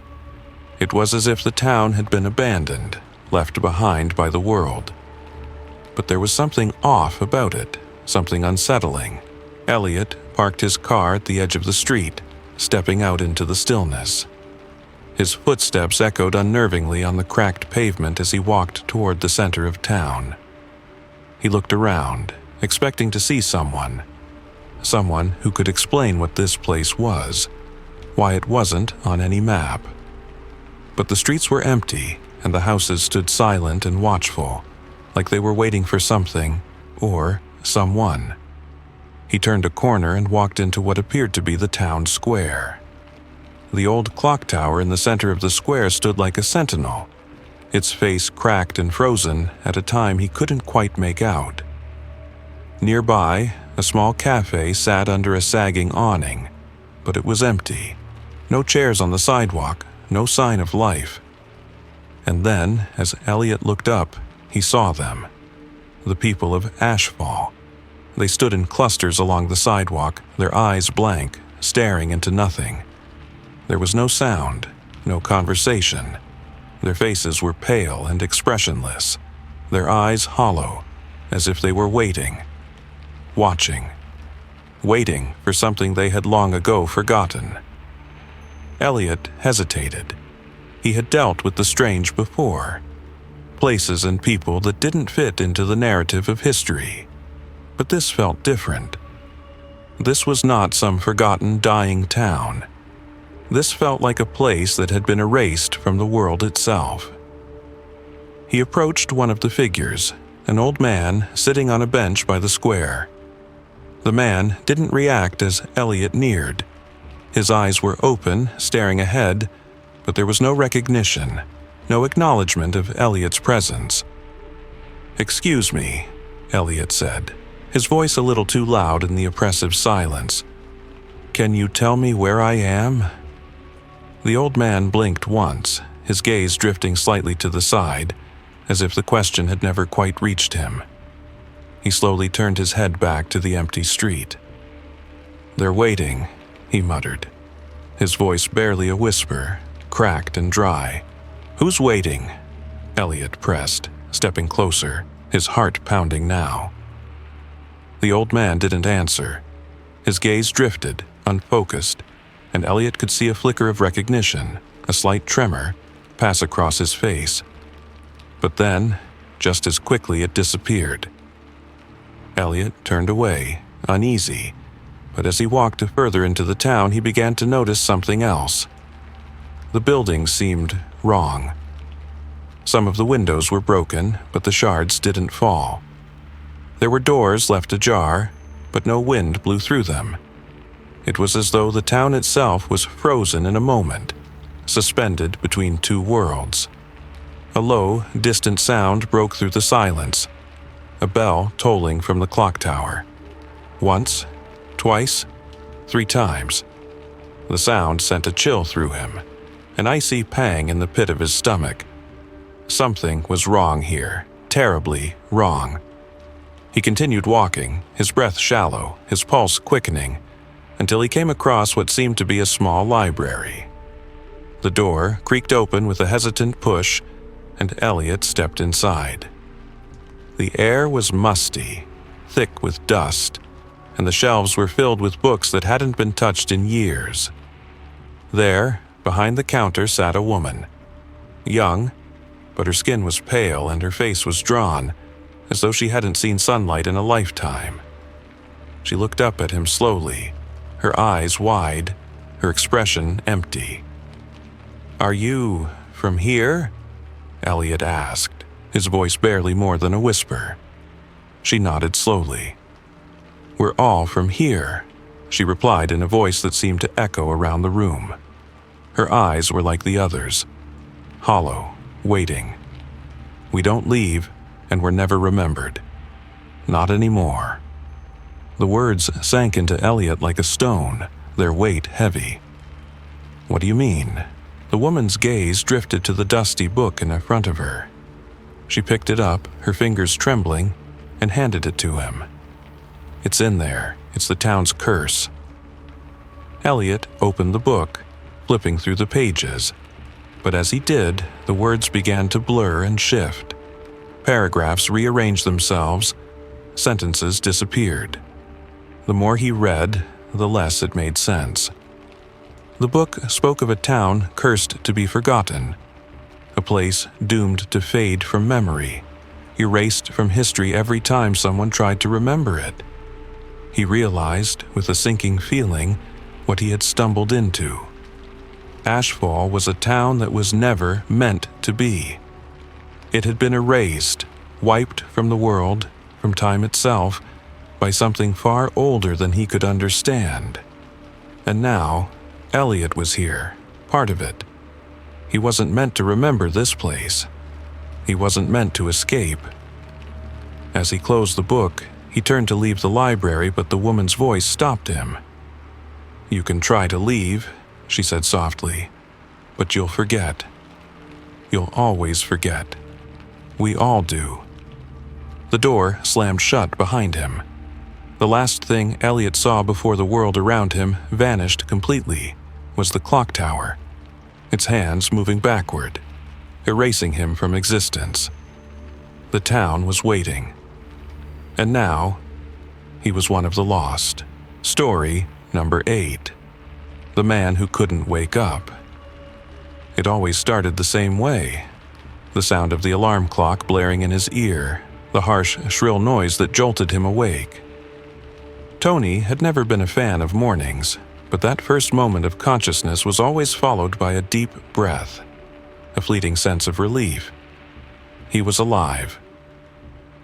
Speaker 1: It was as if the town had been abandoned, left behind by the world. But there was something off about it, something unsettling. Elliot parked his car at the edge of the street, stepping out into the stillness. His footsteps echoed unnervingly on the cracked pavement as he walked toward the center of town. He looked around, expecting to see someone who could explain what this place was, why it wasn't on any map. But the streets were empty, and the houses stood silent and watchful, like they were waiting for something or someone. He turned a corner and walked into what appeared to be the town square. The old clock tower in the center of the square stood like a sentinel, its face cracked and frozen at a time he couldn't quite make out. Nearby, a small cafe sat under a sagging awning, but it was empty. No chairs on the sidewalk, no sign of life. And then, as Elliot looked up, he saw them. The people of Ashfall. They stood in clusters along the sidewalk, their eyes blank, staring into nothing. There was no sound, no conversation. Their faces were pale and expressionless, their eyes hollow, as if they were waiting, watching, waiting for something they had long ago forgotten. Elliot hesitated. He had dealt with the strange before, places and people that didn't fit into the narrative of history. But this felt different. This was not some forgotten, dying town. This felt like a place that had been erased from the world itself. He approached one of the figures, an old man sitting on a bench by the square. The man didn't react as Elliot neared. His eyes were open, staring ahead, but there was no recognition, no acknowledgement of Elliot's presence. "Excuse me," Elliot said, his voice a little too loud in the oppressive silence. "Can you tell me where I am?" The old man blinked once, his gaze drifting slightly to the side, as if the question had never quite reached him. He slowly turned his head back to the empty street. "They're waiting," he muttered, his voice barely a whisper, cracked and dry. "Who's waiting?" Elliot pressed, stepping closer, his heart pounding now. The old man didn't answer. His gaze drifted, unfocused, and Elliot could see a flicker of recognition, a slight tremor, pass across his face. But then, just as quickly it disappeared. Elliot turned away, uneasy, but as he walked further into the town, he began to notice something else. The buildings seemed wrong. Some of the windows were broken, but the shards didn't fall. There were doors left ajar, but no wind blew through them. It was as though the town itself was frozen in a moment, suspended between two worlds. A low, distant sound broke through the silence, a bell tolling from the clock tower. Once, twice, 3 times. The sound sent a chill through him, an icy pang in the pit of his stomach. Something was wrong here, terribly wrong. He continued walking, his breath shallow, his pulse quickening, until he came across what seemed to be a small library. The door creaked open with a hesitant push, and Elliot stepped inside. The air was musty, thick with dust, and the shelves were filled with books that hadn't been touched in years. There, behind the counter, sat a woman. Young, but her skin was pale and her face was drawn, as though she hadn't seen sunlight in a lifetime. She looked up at him slowly, her eyes wide, her expression empty. "Are you from here?" Elliot asked, his voice barely more than a whisper. She nodded slowly. "We're all from here," she replied in a voice that seemed to echo around the room. Her eyes were like the others, hollow, waiting. "We don't leave, and we're never remembered. Not anymore." The words sank into Elliot like a stone, their weight heavy. "What do you mean?" The woman's gaze drifted to the dusty book in front of her. She picked it up, her fingers trembling, and handed it to him. "It's in there. It's the town's curse." Elliot opened the book, flipping through the pages. But as he did, the words began to blur and shift. Paragraphs rearranged themselves, sentences disappeared. The more he read, the less it made sense. The book spoke of a town cursed to be forgotten, a place doomed to fade from memory, erased from history every time someone tried to remember it. He realized, with a sinking feeling, what he had stumbled into. Ashfall was a town that was never meant to be. It had been erased, wiped from the world, from time itself, by something far older than he could understand. And now, Elliot was here, part of it. He wasn't meant to remember this place. He wasn't meant to escape. As he closed the book, he turned to leave the library, but the woman's voice stopped him. "You can try to leave," she said softly, "but you'll forget. You'll always forget. We all do." The door slammed shut behind him. The last thing Elliot saw before the world around him vanished completely was the clock tower, its hands moving backward, erasing him from existence. The town was waiting. And now, he was one of the lost. Story number 8. The man who couldn't wake up. It always started the same way. The sound of the alarm clock blaring in his ear, the harsh, shrill noise that jolted him awake. Tony had never been a fan of mornings, but that first moment of consciousness was always followed by a deep breath, a fleeting sense of relief. He was alive.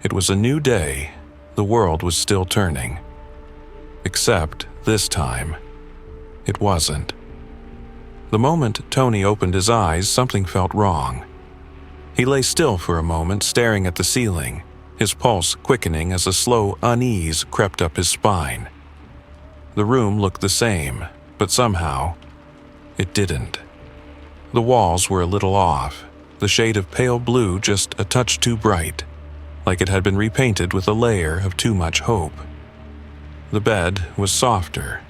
Speaker 1: It was a new day. The world was still turning. Except this time, it wasn't. The moment Tony opened his eyes, something felt wrong. He lay still for a moment, staring at the ceiling, his pulse quickening as a slow unease crept up his spine. The room looked the same, but somehow, it didn't. The walls were a little off, the shade of pale blue just a touch too bright, like it had been repainted with a layer of too much hope. The bed was softer,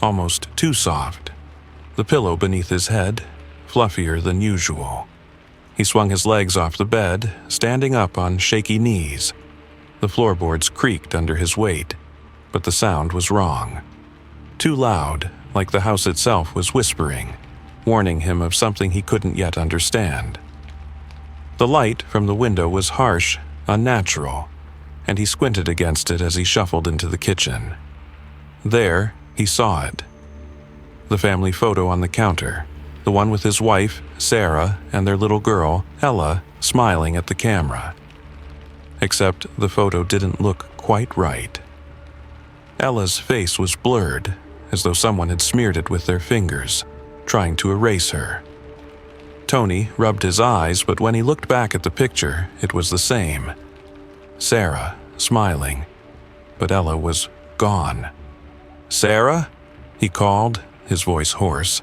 Speaker 1: almost too soft. The pillow beneath his head, fluffier than usual. He swung his legs off the bed, standing up on shaky knees. The floorboards creaked under his weight, but the sound was wrong. Too loud, like the house itself was whispering, warning him of something he couldn't yet understand. The light from the window was harsh, unnatural, and he squinted against it as he shuffled into the kitchen. There, he saw it. The family photo on the counter, the one with his wife, Sarah, and their little girl, Ella, smiling at the camera. Except the photo didn't look quite right. Ella's face was blurred, as though someone had smeared it with their fingers, trying to erase her. Tony rubbed his eyes, but when he looked back at the picture, it was the same. Sarah, smiling, but Ella was gone. "Sarah?" he called, his voice hoarse.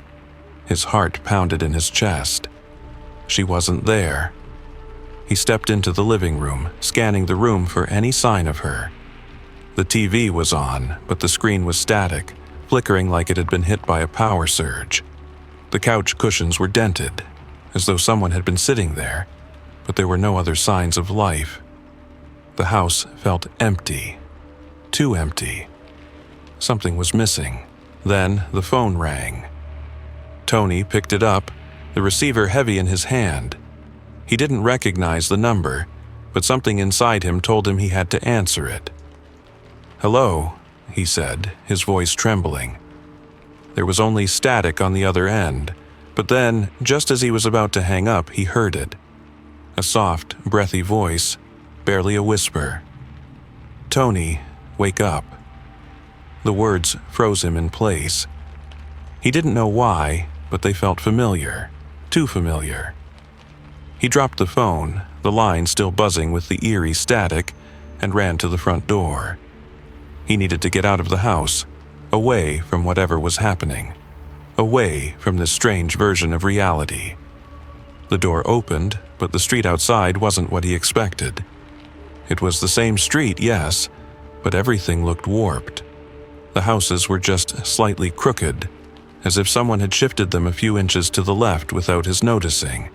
Speaker 1: His heart pounded in his chest. She wasn't there. He stepped into the living room, scanning the room for any sign of her. The TV was on, but the screen was static, flickering like it had been hit by a power surge. The couch cushions were dented, as though someone had been sitting there, but there were no other signs of life. The house felt empty. Too empty. Something was missing. Then the phone rang. Tony picked it up, the receiver heavy in his hand. He didn't recognize the number, but something inside him told him he had to answer it. "Hello," he said, his voice trembling. There was only static on the other end, but then, just as he was about to hang up, he heard it. A soft, breathy voice, barely a whisper. "Tony, wake up." The words froze him in place. He didn't know why, but they felt familiar, too familiar. He dropped the phone, the line still buzzing with the eerie static, and ran to the front door. He needed to get out of the house, away from whatever was happening, away from this strange version of reality. The door opened, but the street outside wasn't what he expected. It was the same street, yes, but everything looked warped. The houses were just slightly crooked, as if someone had shifted them a few inches to the left without his noticing.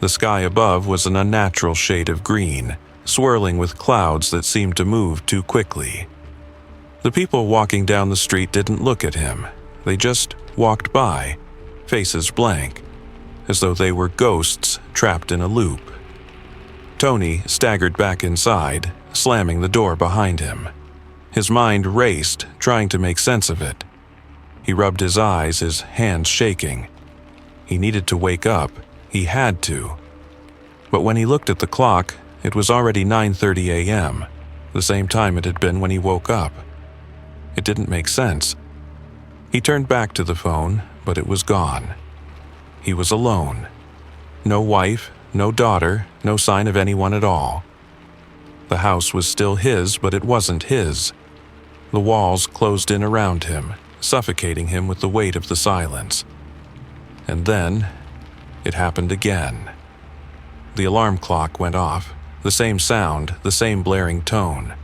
Speaker 1: The sky above was an unnatural shade of green, swirling with clouds that seemed to move too quickly. The people walking down the street didn't look at him. They just walked by, faces blank, as though they were ghosts trapped in a loop. Tony staggered back inside, slamming the door behind him. His mind raced, trying to make sense of it. He rubbed his eyes, his hands shaking. He needed to wake up. He had to. But when he looked at the clock, it was already 9:30 a.m., the same time it had been when he woke up. It didn't make sense. He turned back to the phone, but it was gone. He was alone. No wife, no daughter, no sign of anyone at all. The house was still his, but it wasn't his. The walls closed in around him, suffocating him with the weight of the silence. And then, it happened again. The alarm clock went off, the same sound, the same blaring tone.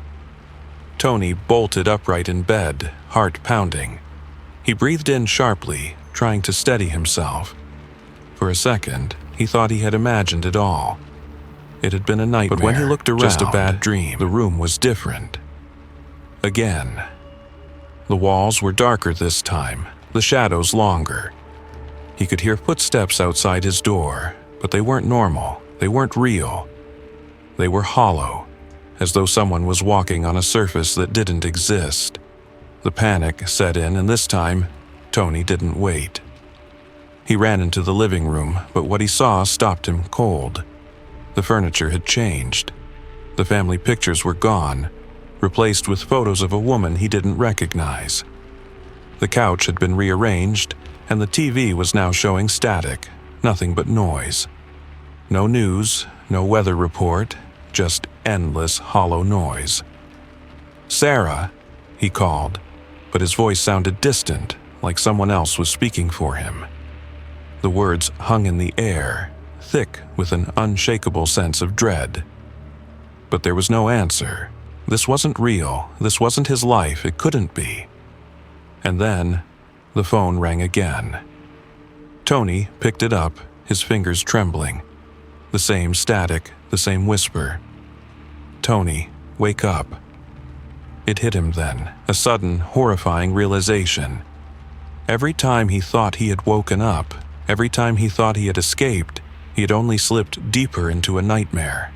Speaker 1: Tony bolted upright in bed, heart pounding. He breathed in sharply, trying to steady himself. For a second, he thought he had imagined it all. It had been a nightmare, but when he looked around, just a bad dream. The room was different. Again. The walls were darker this time, the shadows longer. He could hear footsteps outside his door, but they weren't normal, they weren't real. They were hollow, as though someone was walking on a surface that didn't exist. The panic set in, and this time, Tony didn't wait. He ran into the living room, but what he saw stopped him cold. The furniture had changed. The family pictures were gone. replaced with photos of a woman he didn't recognize. The couch had been rearranged, and the TV was now showing static, nothing but noise. No news, no weather report, just endless hollow noise. "Sarah," he called, but his voice sounded distant, like someone else was speaking for him. The words hung in the air, thick with an unshakable sense of dread. But there was no answer. This wasn't real. This wasn't his life. It couldn't be. And then, the phone rang again. Tony picked it up, his fingers trembling. The same static, the same whisper. "Tony, wake up." It hit him then, a sudden, horrifying realization. Every time he thought he had woken up, every time he thought he had escaped, he had only slipped deeper into a nightmare.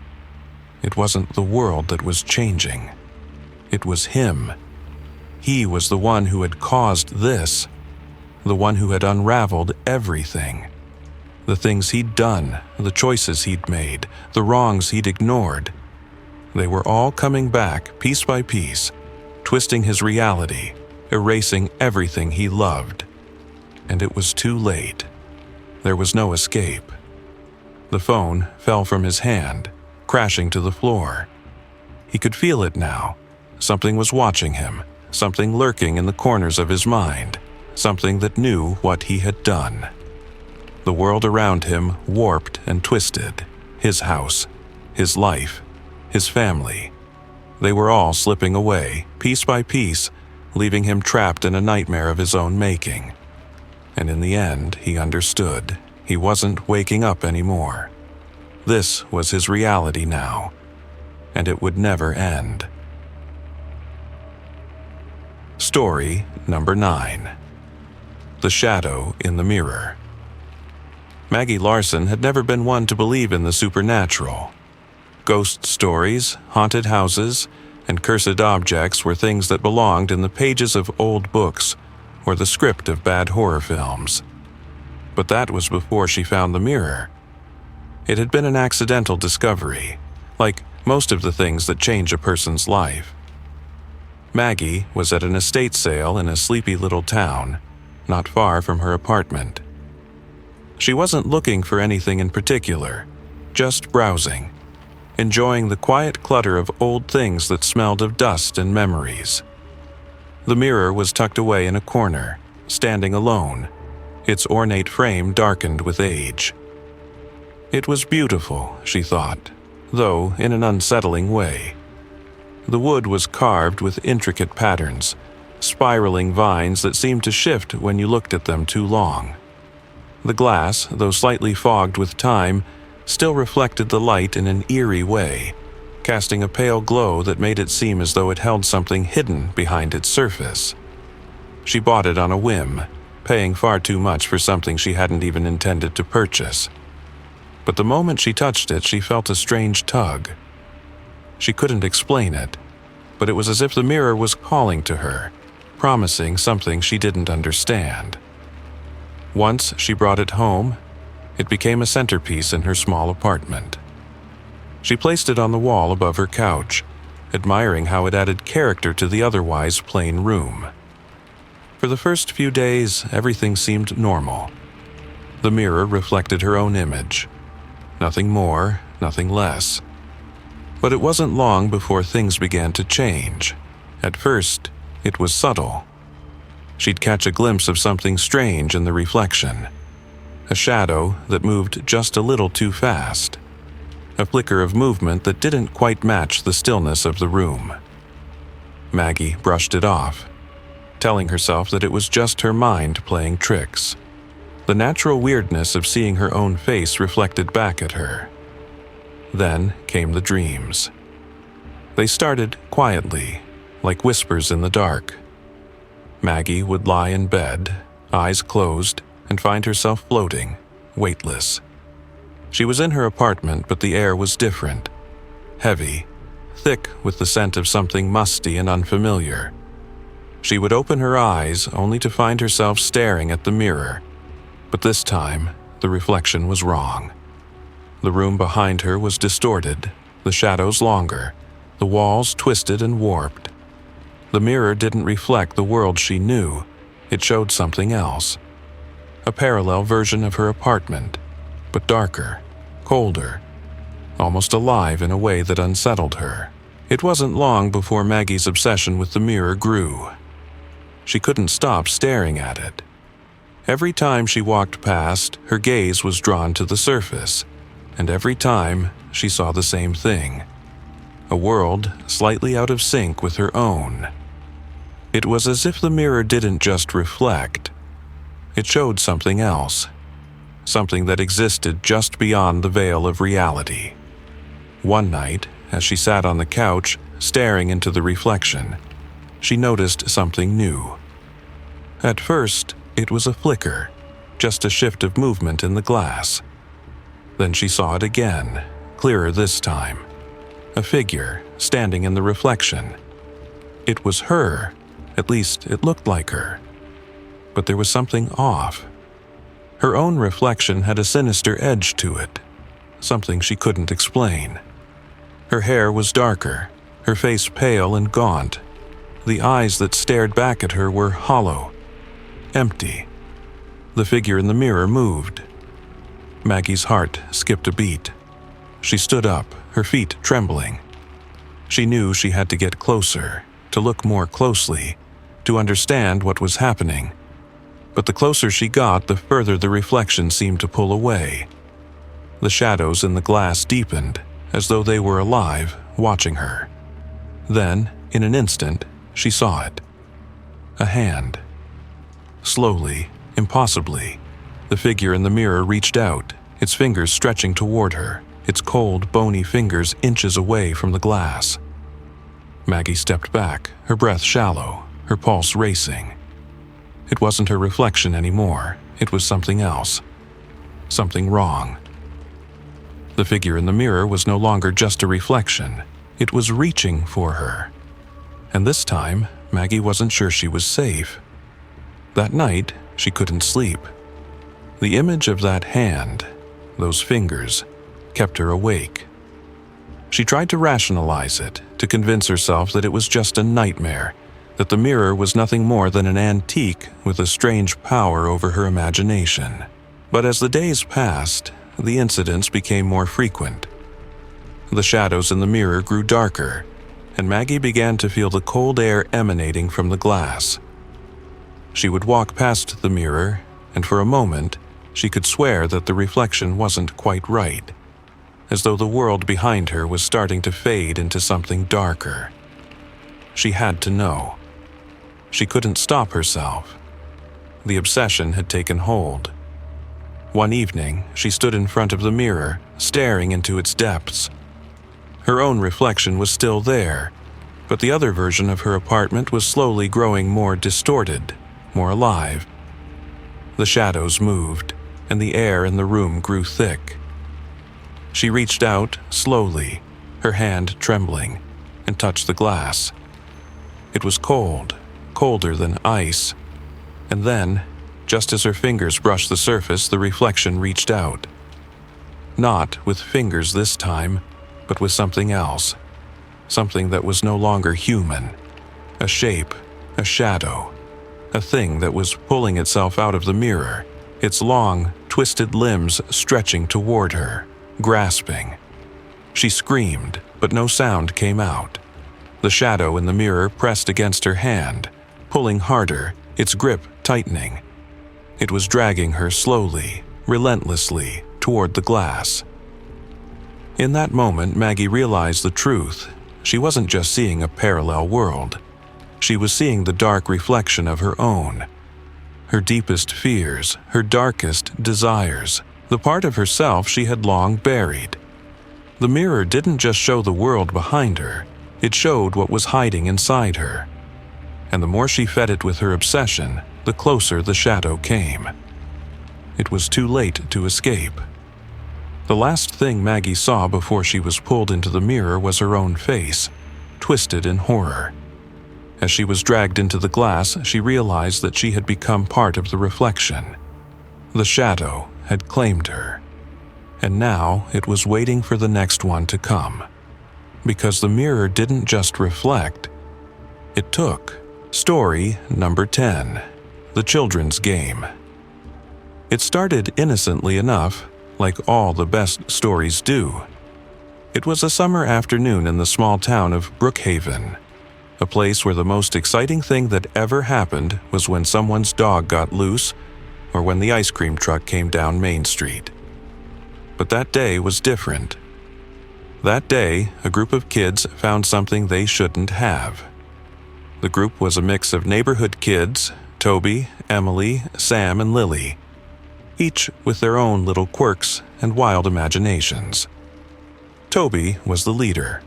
Speaker 1: It wasn't the world that was changing. It was him. He was the one who had caused this, the one who had unraveled everything. The things he'd done, the choices he'd made, the wrongs he'd ignored. They were all coming back, piece by piece, twisting his reality, erasing everything he loved. And it was too late. There was no escape. The phone fell from his hand, crashing to the floor. He could feel it now. Something was watching him, something lurking in the corners of his mind, something that knew what he had done. The world around him warped and twisted. His house, his life, his family. They were all slipping away, piece by piece, leaving him trapped in a nightmare of his own making. And in the end, he understood. He wasn't waking up anymore. This was his reality now, and it would never end. Story number 9. The Shadow in the Mirror. Maggie Larson had never been one to believe in the supernatural. Ghost stories, haunted houses, and cursed objects were things that belonged in the pages of old books or the script of bad horror films. But that was before she found the mirror. It had been an accidental discovery, like most of the things that change a person's life. Maggie was at an estate sale in a sleepy little town, not far from her apartment. She wasn't looking for anything in particular, just browsing, enjoying the quiet clutter of old things that smelled of dust and memories. The mirror was tucked away in a corner, standing alone, its ornate frame darkened with age. It was beautiful, she thought, though in an unsettling way. The wood was carved with intricate patterns, spiraling vines that seemed to shift when you looked at them too long. The glass, though slightly fogged with time, still reflected the light in an eerie way, casting a pale glow that made it seem as though it held something hidden behind its surface. She bought it on a whim, paying far too much for something she hadn't even intended to purchase. But the moment she touched it, she felt a strange tug. She couldn't explain it, but it was as if the mirror was calling to her, promising something she didn't understand. Once she brought it home, it became a centerpiece in her small apartment. She placed it on the wall above her couch, admiring how it added character to the otherwise plain room. For the first few days, everything seemed normal. The mirror reflected her own image. Nothing more, nothing less. But it wasn't long before things began to change. At first, it was subtle. She'd catch a glimpse of something strange in the reflection. A shadow that moved just a little too fast. A flicker of movement that didn't quite match the stillness of the room. Maggie brushed it off, telling herself that it was just her mind playing tricks. The natural weirdness of seeing her own face reflected back at her. Then came the dreams. They started quietly, like whispers in the dark. Maggie would lie in bed, eyes closed, and find herself floating, weightless. She was in her apartment, but the air was different. Heavy, thick with the scent of something musty and unfamiliar. She would open her eyes only to find herself staring at the mirror. But this time, the reflection was wrong. The room behind her was distorted, the shadows longer, the walls twisted and warped. The mirror didn't reflect the world she knew, it showed something else. A parallel version of her apartment, but darker, colder, almost alive in a way that unsettled her. It wasn't long before Maggie's obsession with the mirror grew. She couldn't stop staring at it. Every time she walked past, her gaze was drawn to the surface, and every time she saw the same thing. A world slightly out of sync with her own. It was as if the mirror didn't just reflect. It showed something else, something that existed just beyond the veil of reality. One night, as she sat on the couch, staring into the reflection, she noticed something new. At first, it was a flicker, just a shift of movement in the glass. Then she saw it again, clearer this time. A figure standing in the reflection. It was her, at least it looked like her. But there was something off. Her own reflection had a sinister edge to it, something she couldn't explain. Her hair was darker, her face pale and gaunt. The eyes that stared back at her were hollow, empty. The figure in the mirror moved. Maggie's heart skipped a beat. She stood up, her feet trembling. She knew she had to get closer, to look more closely, to understand what was happening. But the closer she got, the further the reflection seemed to pull away. The shadows in the glass deepened, as though they were alive, watching her. Then, in an instant, she saw it. A hand. Slowly, impossibly, the figure in the mirror reached out, its fingers stretching toward her, its cold, bony fingers inches away from the glass. Maggie stepped back, her breath shallow, her pulse racing. It wasn't her reflection anymore, it was something else. Something wrong. The figure in the mirror was no longer just a reflection, it was reaching for her. And this time, Maggie wasn't sure she was safe. That night, she couldn't sleep. The image of that hand, those fingers, kept her awake. She tried to rationalize it, to convince herself that it was just a nightmare, that the mirror was nothing more than an antique with a strange power over her imagination. But as the days passed, the incidents became more frequent. The shadows in the mirror grew darker, and Maggie began to feel the cold air emanating from the glass. She would walk past the mirror, and for a moment, she could swear that the reflection wasn't quite right, as though the world behind her was starting to fade into something darker. She had to know. She couldn't stop herself. The obsession had taken hold. One evening, she stood in front of the mirror, staring into its depths. Her own reflection was still there, but the other version of her apartment was slowly growing more distorted, more alive. The shadows moved, and the air in the room grew thick. She reached out, slowly, her hand trembling, and touched the glass. It was cold, colder than ice. And then, just as her fingers brushed the surface, the reflection reached out. Not with fingers this time, but with something else. Something that was no longer human. A shape, a shadow. A thing that was pulling itself out of the mirror, its long, twisted limbs stretching toward her, grasping. She screamed, but no sound came out. The shadow in the mirror pressed against her hand, pulling harder, its grip tightening. It was dragging her slowly, relentlessly, toward the glass. In that moment, Maggie realized the truth. She wasn't just seeing a parallel world. She was seeing the dark reflection of her own. Her deepest fears, her darkest desires, the part of herself she had long buried. The mirror didn't just show the world behind her, it showed what was hiding inside her. And the more she fed it with her obsession, the closer the shadow came. It was too late to escape. The last thing Maggie saw before she was pulled into the mirror was her own face, twisted in horror. As she was dragged into the glass, she realized that she had become part of the reflection. The shadow had claimed her. And now it was waiting for the next one to come. because the mirror didn't just reflect, it took. Story number 10. The Children's Game. It started innocently enough, like all the best stories do. It was a summer afternoon in the small town of Brookhaven, a place where the most exciting thing that ever happened was when someone's dog got loose or when the ice cream truck came down Main Street. But that day was different. That day, a group of kids found something they shouldn't have. The group was a mix of neighborhood kids, Toby, Emily, Sam, and Lily, each with their own little quirks and wild imaginations. Toby was the leader,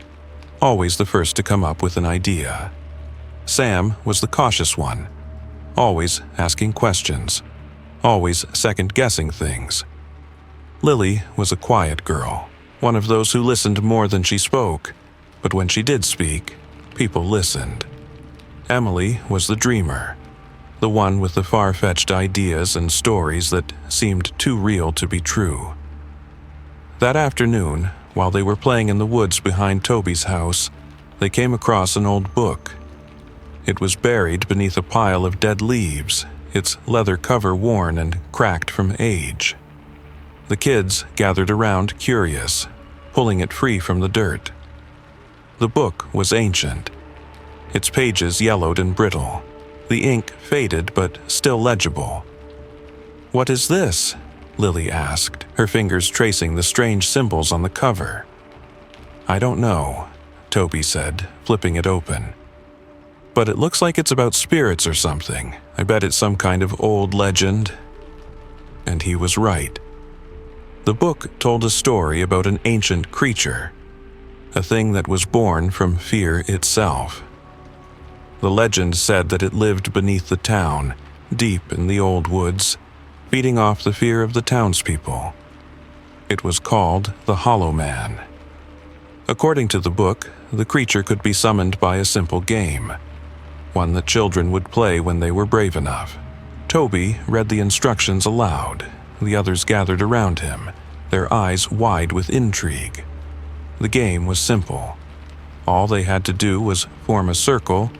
Speaker 1: always the first to come up with an idea. Sam was the cautious one, always asking questions, always second-guessing things. Lily was a quiet girl, one of those who listened more than she spoke, but when she did speak, people listened. Emily was the dreamer, the one with the far-fetched ideas and stories that seemed too real to be true. That afternoon, while they were playing in the woods behind Toby's house, they came across an old book. It was buried beneath a pile of dead leaves, its leather cover worn and cracked from age. The kids gathered around, curious, pulling it free from the dirt. The book was ancient, its pages yellowed and brittle, the ink faded but still legible. "What is this?" Lily asked, her fingers tracing the strange symbols on the cover. "I don't know," Toby said, flipping it open. "But it looks like it's about spirits or something. I bet it's some kind of old legend." And he was right. The book told a story about an ancient creature, a thing that was born from fear itself. The legend said that it lived beneath the town, deep in the old woods, feeding off the fear of the townspeople. It was called the Hollow Man. According to the book, the creature could be summoned by a simple game, one that children would play when they were brave enough. Toby read the instructions aloud. The others gathered around him, their eyes wide with intrigue. The game was simple. All they had to do was form a circle,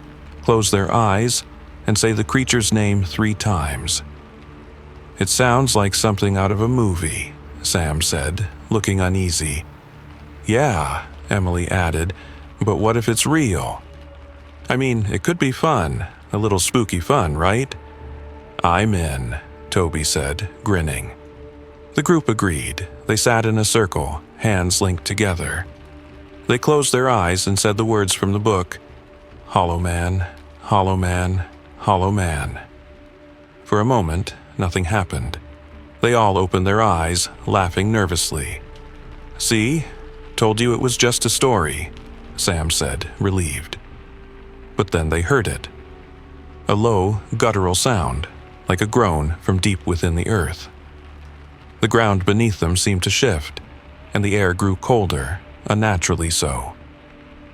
Speaker 1: close their eyes, and say the creature's name 3 times. "It sounds like something out of a movie," Sam said, looking uneasy. "Yeah," Emily added, "but what if it's real? I mean, it could be fun, a little spooky fun, right?" "I'm in," Toby said, grinning. The group agreed. They sat in a circle, hands linked together. They closed their eyes and said the words from the book, "Hollow Man, Hollow Man, Hollow Man." For a moment, nothing happened. They all opened their eyes, laughing nervously. "See? Told you it was just a story," Sam said, relieved. But then they heard it. A low, guttural sound, like a groan from deep within the earth. The ground beneath them seemed to shift, and the air grew colder, unnaturally so.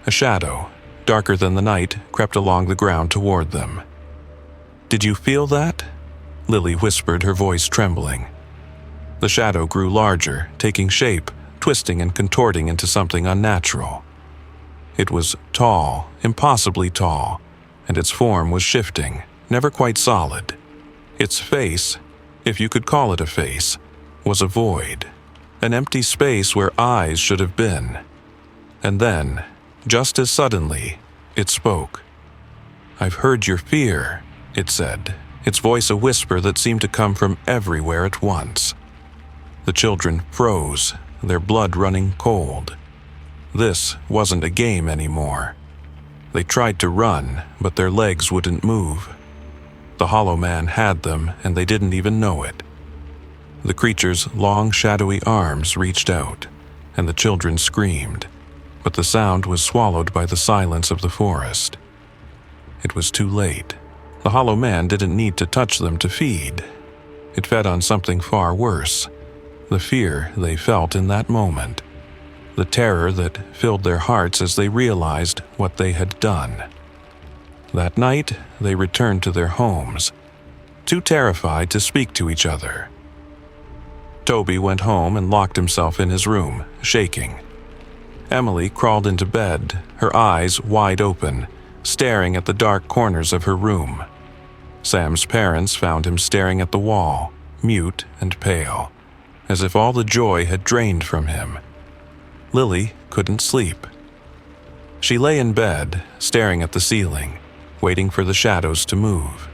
Speaker 1: A shadow, darker than the night, crept along the ground toward them. "Did you feel that?" Lily whispered, her voice trembling. The shadow grew larger, taking shape, twisting and contorting into something unnatural. It was tall, impossibly tall, and its form was shifting, never quite solid. Its face, if you could call it a face, was a void, an empty space where eyes should have been. And then, just as suddenly, it spoke. "I've heard your fear," it said, its voice a whisper that seemed to come from everywhere at once. The children froze, their blood running cold. This wasn't a game anymore. They tried to run, but their legs wouldn't move. The Hollow Man had them, and they didn't even know it. The creature's long, shadowy arms reached out, and the children screamed, but the sound was swallowed by the silence of the forest. It was too late. The Hollow Man didn't need to touch them to feed. It fed on something far worse, the fear they felt in that moment, the terror that filled their hearts as they realized what they had done. That night, they returned to their homes, too terrified to speak to each other. Toby went home and locked himself in his room, shaking. Emily crawled into bed, her eyes wide open, staring at the dark corners of her room. Sam's parents found him staring at the wall, mute and pale, as if all the joy had drained from him. Lily couldn't sleep. She lay in bed, staring at the ceiling, waiting for the shadows to move.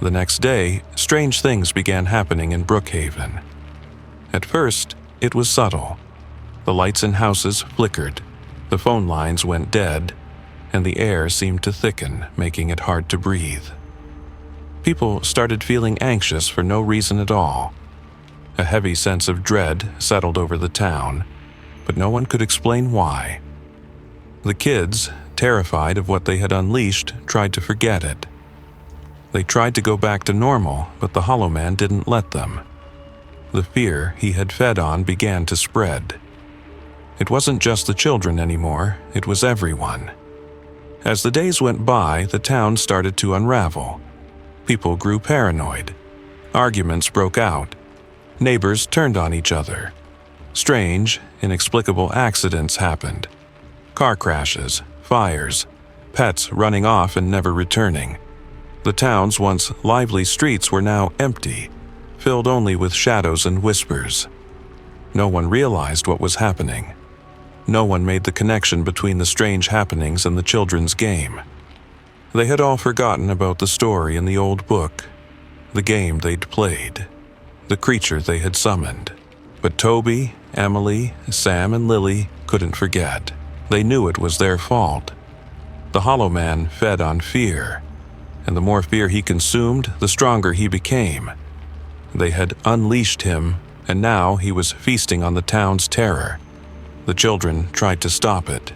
Speaker 1: The next day, strange things began happening in Brookhaven. At first, it was subtle. The lights in houses flickered, the phone lines went dead, and the air seemed to thicken, making it hard to breathe. People started feeling anxious for no reason at all. A heavy sense of dread settled over the town, but no one could explain why. The kids, terrified of what they had unleashed, tried to forget it. They tried to go back to normal, but the Hollow Man didn't let them. The fear he had fed on began to spread. It wasn't just the children anymore, it was everyone. As the days went by, the town started to unravel. People grew paranoid. Arguments broke out. Neighbors turned on each other. Strange, inexplicable accidents happened. Car crashes, fires, pets running off and never returning. The town's once lively streets were now empty, filled only with shadows and whispers. No one realized what was happening. No one made the connection between the strange happenings and the children's game. They had all forgotten about the story in the old book, the game they'd played, the creature they had summoned. But Toby, Emily, Sam, and Lily couldn't forget. They knew it was their fault. The Hollow Man fed on fear, and the more fear he consumed, the stronger he became. They had unleashed him, and now he was feasting on the town's terror. The children tried to stop it.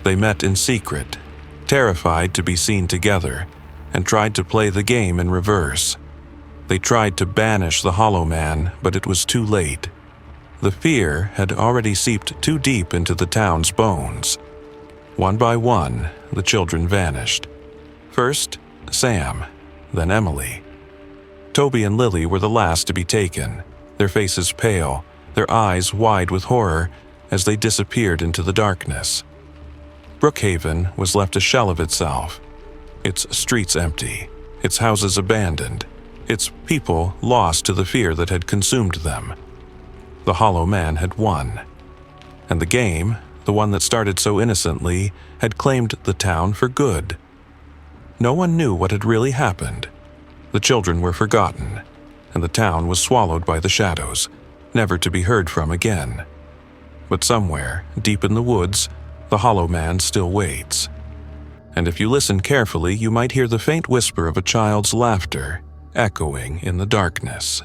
Speaker 1: They met in secret, terrified to be seen together, and tried to play the game in reverse. They tried to banish the Hollow Man, but it was too late. The fear had already seeped too deep into the town's bones. One by one, the children vanished. First, Sam, then Emily. Toby and Lily were the last to be taken, their faces pale, their eyes wide with horror as they disappeared into the darkness. Brookhaven was left a shell of itself, its streets empty, its houses abandoned, its people lost to the fear that had consumed them. The Hollow Man had won. And the game, the one that started so innocently, had claimed the town for good. No one knew what had really happened. The children were forgotten, and the town was swallowed by the shadows, never to be heard from again. But somewhere, deep in the woods, the Hollow Man still waits. And if you listen carefully, you might hear the faint whisper of a child's laughter echoing in the darkness.